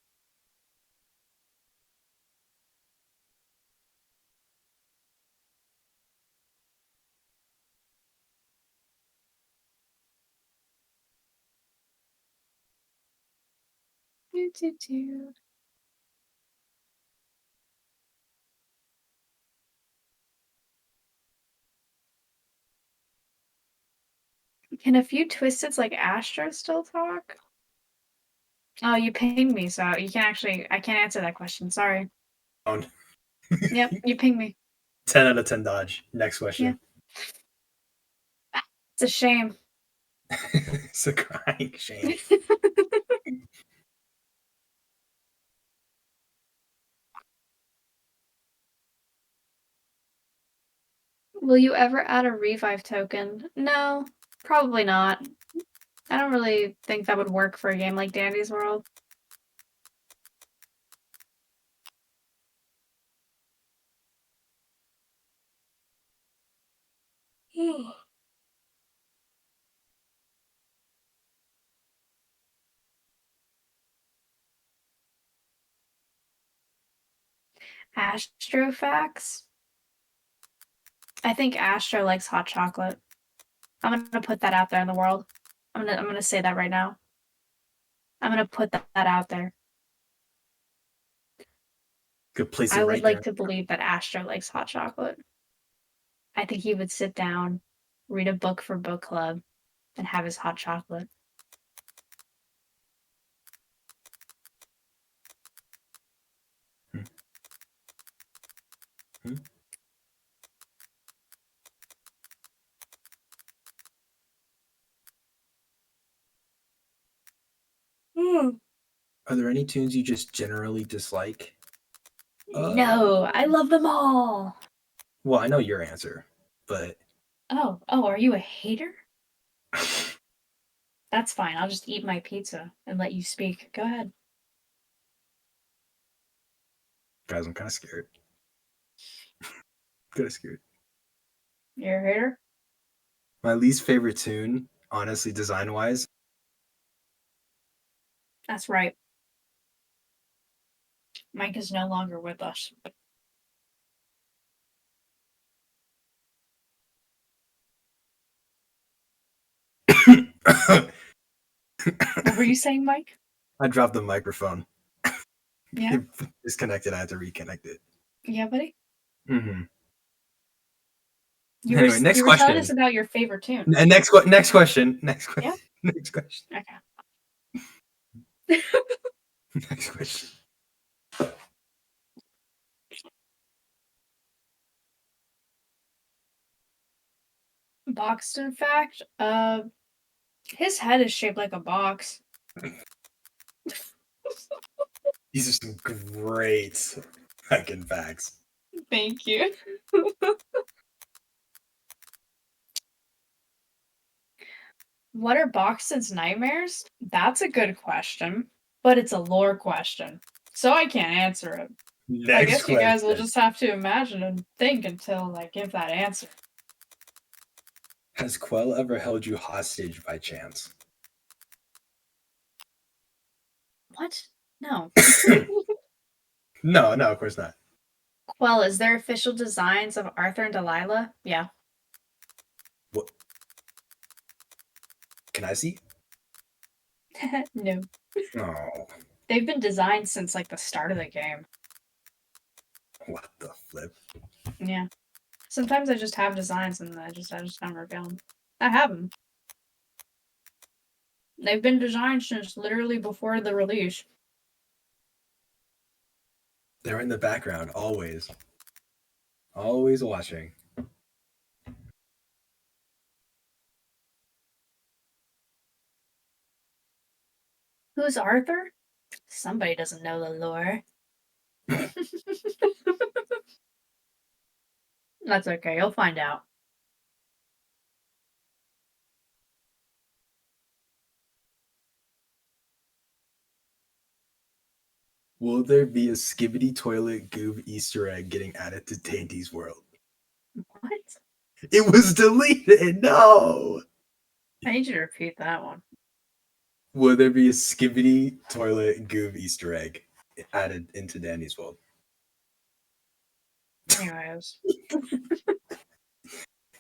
Do, do, do. Can a few twisteds like Astro still talk? Oh, you pinged me, so you can actually I can't answer that question. Sorry. Yep, you pinged me. 10 out of 10 dodge. Next question. Yeah. It's a shame. It's a crying shame. Will you ever add a revive token? No, probably not. I don't really think that would work for a game like Dandy's World. Astrofax? I think Astro likes hot chocolate. I'm gonna put that out there in the world. I'm gonna say that right now. I'm gonna put that out there. Could place it I would right like there. to believe that Astro likes hot chocolate. I think he would sit down, read a book for book club, and have his hot chocolate. Hmm. Are there any tunes you just generally dislike? No, I love them all. Well, I know your answer, but Oh, are you a hater? That's fine. I'll just eat my pizza and let you speak. Go ahead. Guys, I'm kind of scared. Kind of scared. You're a hater? My least favorite tune, honestly, design wise. That's right. Mike is no longer with us. I What were you saying, Mike? dropped the microphone. Yeah? It disconnected. I had to reconnect it. Yeah, buddy? Hmm. You were Anyway, next you were telling us question. about your favorite tune. Next question. Next question. Yeah? Next question. Okay. Next question. Boxton fact. His head is shaped like a box. These are some great fucking facts. Thank you. What are Boxton's nightmares? That's a good question, but it's a lore question, so I can't answer it. I Next guess you guys will question. just have to imagine and think until I give that answer. Has Quell ever held you hostage by chance? What? No. No, of course not. Well, is there official designs of Arthur and Delilah? Yeah. What? Can I see? No. Oh, They've been designed since like the start of the game. what the flip? Yeah. Sometimes I just have designs and I just don't reveal them. I have them. They've been designed since literally before the release. They're in the background, always. Always watching. Who's Arthur? Somebody doesn't know the lore. That's okay, you'll find out. Will there be a Skibbity Toilet Goob Easter egg getting added to Dandy's World? What? It was deleted. No. I need you to repeat that one. Will there be a Skibbity Toilet Goob Easter egg added into Dandy's World? Anyways.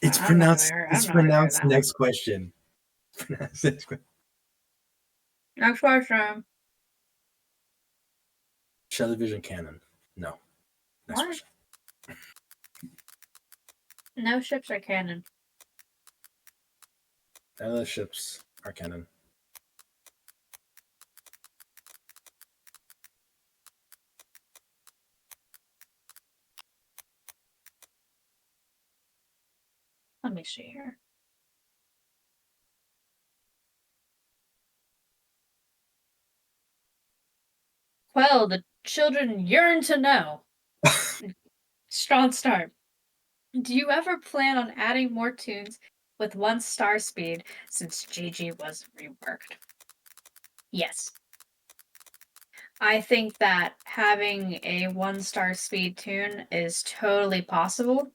It's I've not pronounced. heard, It's I've not heard pronounced. that one. Next question. Pronounced next question. Next question. Television canon. No. Next What? question. No ships are canon. None of the ships are canon. Let me see here. Well, the children yearn to know. Strong start. Do you ever plan on adding more tunes with 1 star speed since GG was reworked? Yes. I think that having a 1 star speed tune is totally possible.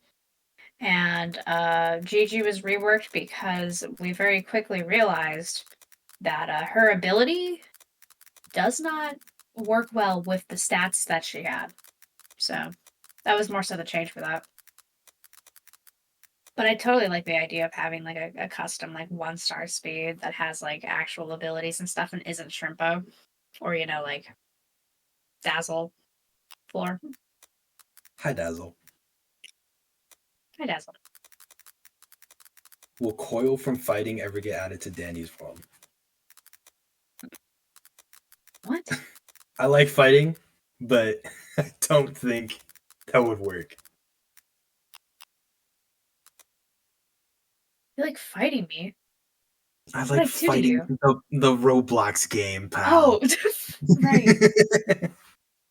And GG was reworked because we very quickly realized that her ability does not work well with the stats that she had. So that was more so the change for that. But I totally like the idea of having like a custom like 1 star speed that has like actual abilities and stuff and isn't Shrimpo or like Dazzle floor. Hi, Dazzle. Hi Dazzle. Will Coil from fighting ever get added to Danny's World? What? I like fighting, but I don't think that would work. You're like fighting me. I What like I do to fighting you? the Roblox game, Oh, pal. right.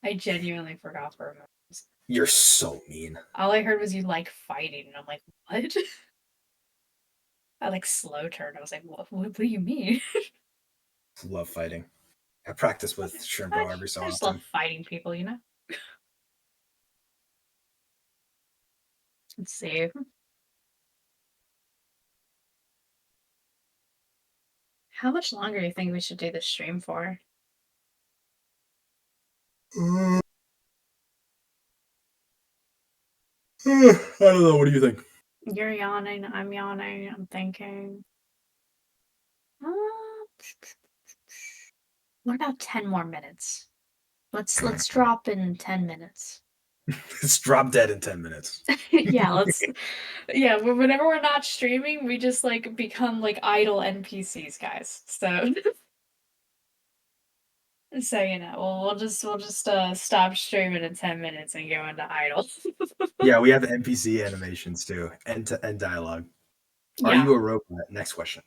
I genuinely forgot for a moment. You're so mean. All I heard was you like fighting, and I'm like, what? I like slow turned. I was like, what do you mean? Love fighting. I practice with I, Shrimpo every so I just love often. fighting people, Let's see. How much longer do you think we should do this stream for? I don't know. What do you think? You're yawning, I'm yawning, I'm thinking. Uh, what about 10 more minutes? Let's drop in 10 minutes. It's drop dead in 10 minutes. Yeah, whenever we're not streaming, we just like become like idle NPCs, guys. So so you know, we'll just stop streaming in 10 minutes and go into idle. Yeah, we have NPC animations too, end dialogue. Are Yeah. you a robot? Next question.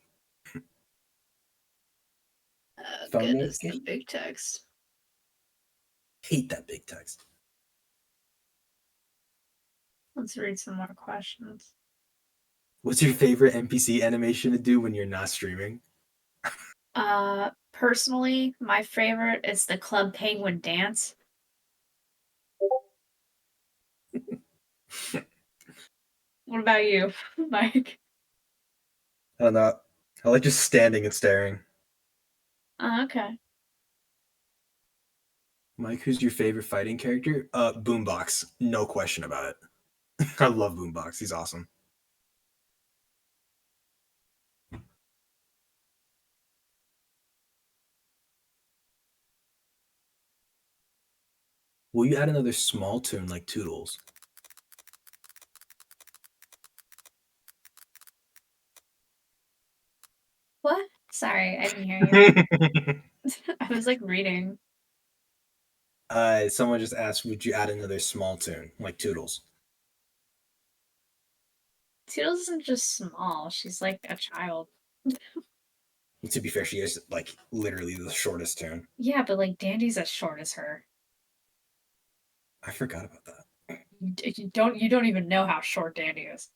Phone Goodness, the notification? big text. Hate that big text. Let's read some more questions. What's your favorite NPC animation to do when you're not streaming? Personally, my favorite is the Club Penguin dance. What about you, Mike? I don't know. I like just standing and staring. Okay. Mike, who's your favorite fighting character? Boombox. No question about it. I love Boombox. He's awesome. Will you add another small tune like Toodles? What? Sorry, I didn't hear you. I was like reading. Someone just asked, would you add another small tune like Toodles? Toodles isn't just small, she's like a child. To be fair, she is like literally the shortest tune. Yeah, but like Dandy's as short as her. I forgot about that. You don't even know how short Dandy is.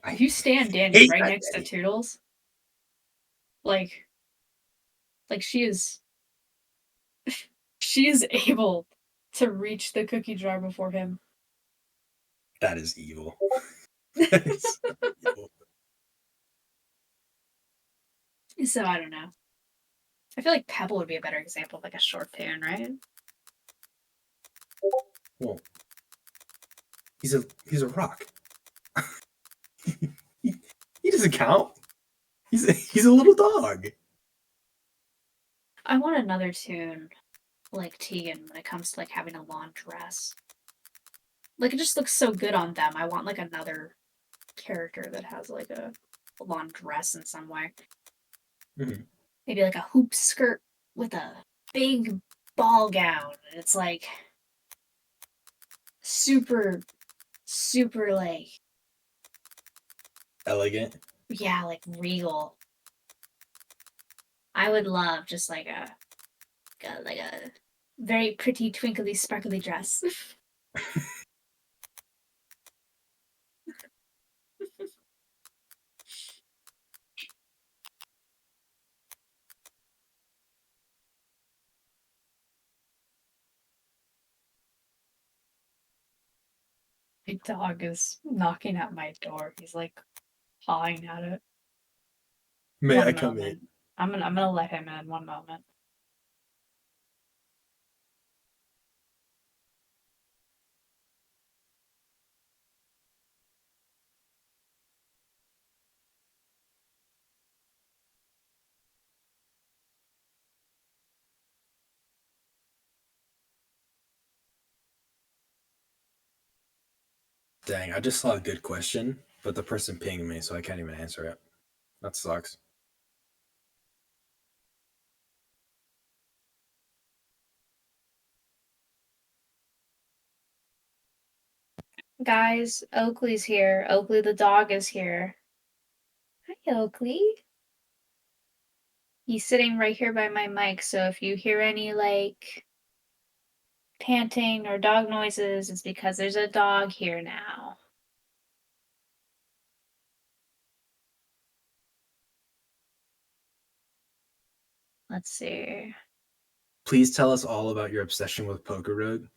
I If you stand Dandy hate right that next to Danny. Toodles, like she is she is able to reach the cookie jar before him. That is evil. That is so evil. So I don't know. I feel like Pebble would be a better example of like a short tune, right? Well, he's a rock. he doesn't count. He's a little dog. I want another tune like Tegan when it comes to like having a long dress. Like it just looks so good on them. I want like another character that has like a long dress in some way. Mm-hmm. Maybe like a hoop skirt with a big ball gown. And it's like super, super like, Elegant. yeah, like regal. I would love just like a very pretty twinkly sparkly dress. My dog is knocking at my door. He's like pawing at it. May I One come in? moment. I'm gonna let him in. One moment. Dang, I just saw a good question, but the person pinged me, so I can't even answer it. That sucks. Guys, Oakley's here. Oakley the dog is here. Hi, Oakley. He's sitting right here by my mic, so if you hear any like panting or dog noises, it's because there's a dog here now. Let's see. Please tell us all about your obsession with Poker Road.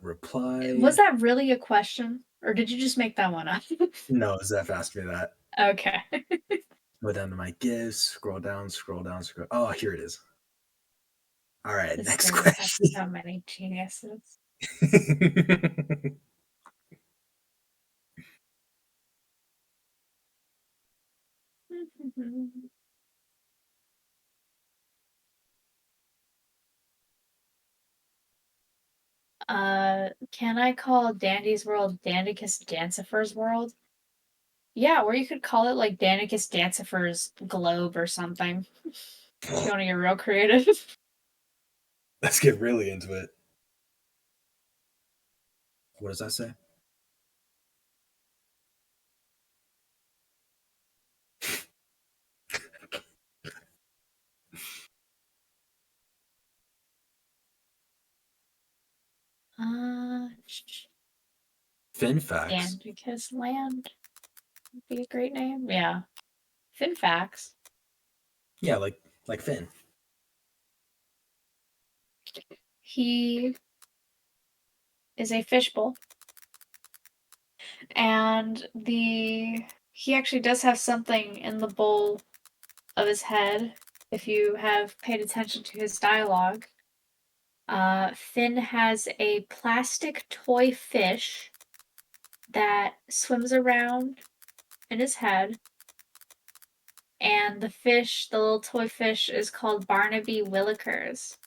Reply. Was that really a question? Or did you just make that one up? No, Zeph asked me that. Okay. Go down to my gifts, scroll down, scroll down, scroll. Oh, here it is. All right, This next series has question. so many geniuses. Can I call Dandy's World Dandicus Dancifer's World? Yeah, or you could call it like Dandicus Dancifer's Globe or something. If you want to get real creative. Let's get really into it. What does that say? Uh, Fin facts. Dandicus Land would be a great name. Yeah. Fin facts. Yeah, like Finn. He is a fishbowl. And he actually does have something in the bowl of his head, if you have paid attention to his dialogue. Finn has a plastic toy fish that swims around in his head, and the little toy fish, is called Barnaby Willikers.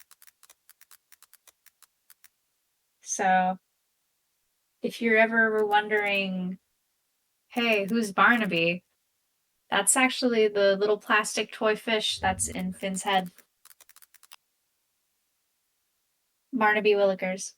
So, if you're ever wondering, hey, who's Barnaby? That's actually the little plastic toy fish that's in Finn's head. Barnaby Willikers.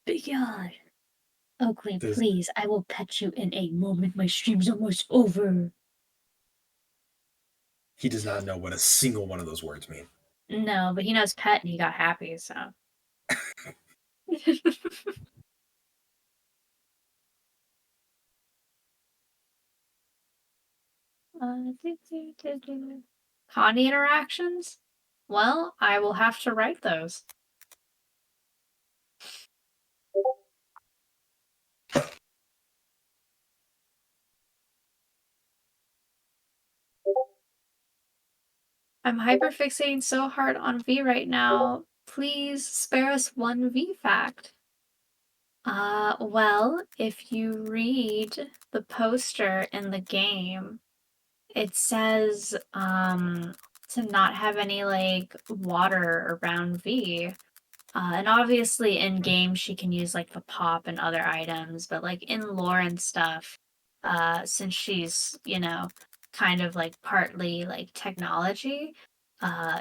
Big yawn. Oakley, Does please, I will pet you in a moment. My stream's almost over. he does not know what a single one of those words mean. No, but he knows pet and he got happy, so. Connie interactions? Well, I will have to write those. I'm hyperfixating so hard on V right now. Please spare us one V fact. Well, if you read the poster in the game, it says to not have any like water around V. And obviously in game she can use like the pop and other items, but like in lore and stuff, since she's, kind of like partly like technology,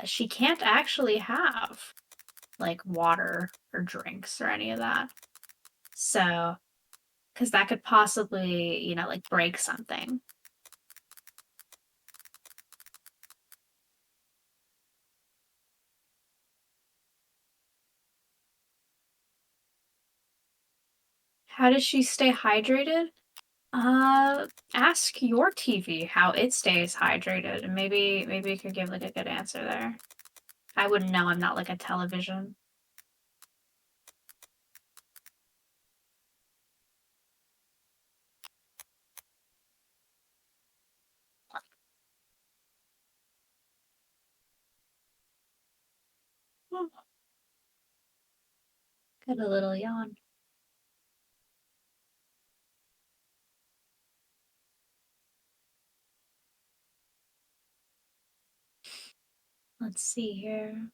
she can't actually have like water or drinks or any of that. So, because that could possibly, like break something. How does she stay hydrated? Ask your TV how it stays hydrated, and maybe you could give like a good answer there. I wouldn't know. I'm not like a television. Got a little yawn. Let's see here.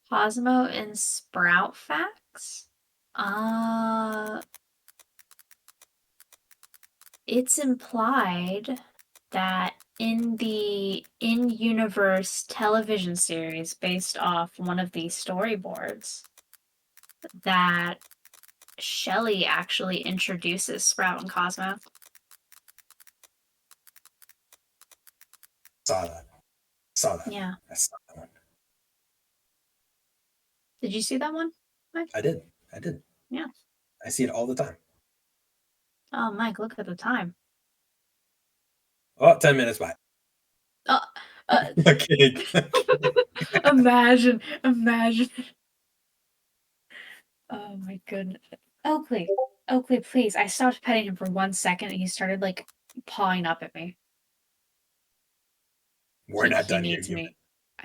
Cosmo and Sprout facts? Uh, it's implied that in the in-universe television series based off one of these storyboards, that Shelly actually introduces Sprout and Cosmo. Saw that. Saw that. Yeah. I saw that one. Did you see that one, Mike? I did. I did. Yeah. I see it all the time. Oh, Mike, look at the time. Oh, 10 minutes by. Uh, uh, I'm kidding. imagine. Oh my goodness. Oakley, Oakley, please. I stopped petting him for 1 second and he started like pawing up at me. We're not He done here, needs human. me.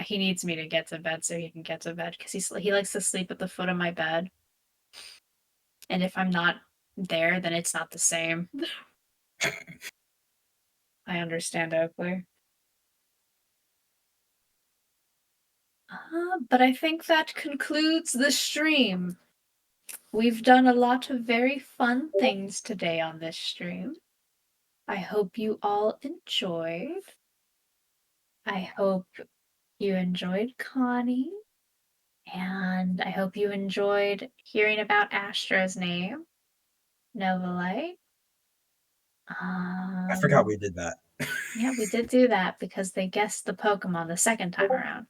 He needs me to get to bed so he can get to bed because he likes to sleep at the foot of my bed. And if I'm not there, then it's not the same. I understand, Oakley. But I think that concludes the stream. We've done a lot of very fun things today on this stream. I hope you all enjoyed. I hope you enjoyed Connie. And I hope you enjoyed hearing about Astra's name, Novalite. I forgot we did that. Yeah, we did do that because they guessed the Pokemon the second time around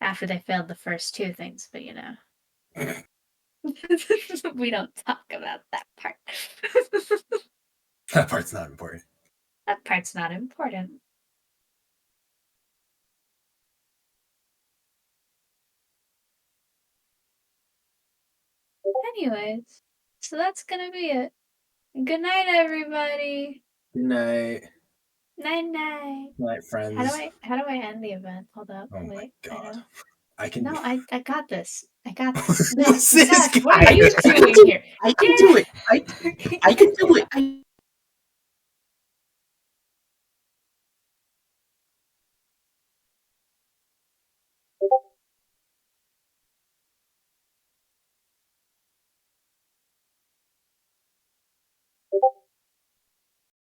after they failed the first two things, but you know. We don't talk about that part. That part's not important. That part's not important. Anyways, so that's gonna be it. Good night, everybody. Good night. Night night. Night, friends. How do I end the event? Hold up. Oh Wait. my god. I know. I can No, do I got this. I got this. Who's this Seth, what guy? are you doing here? I can do it. I can do it.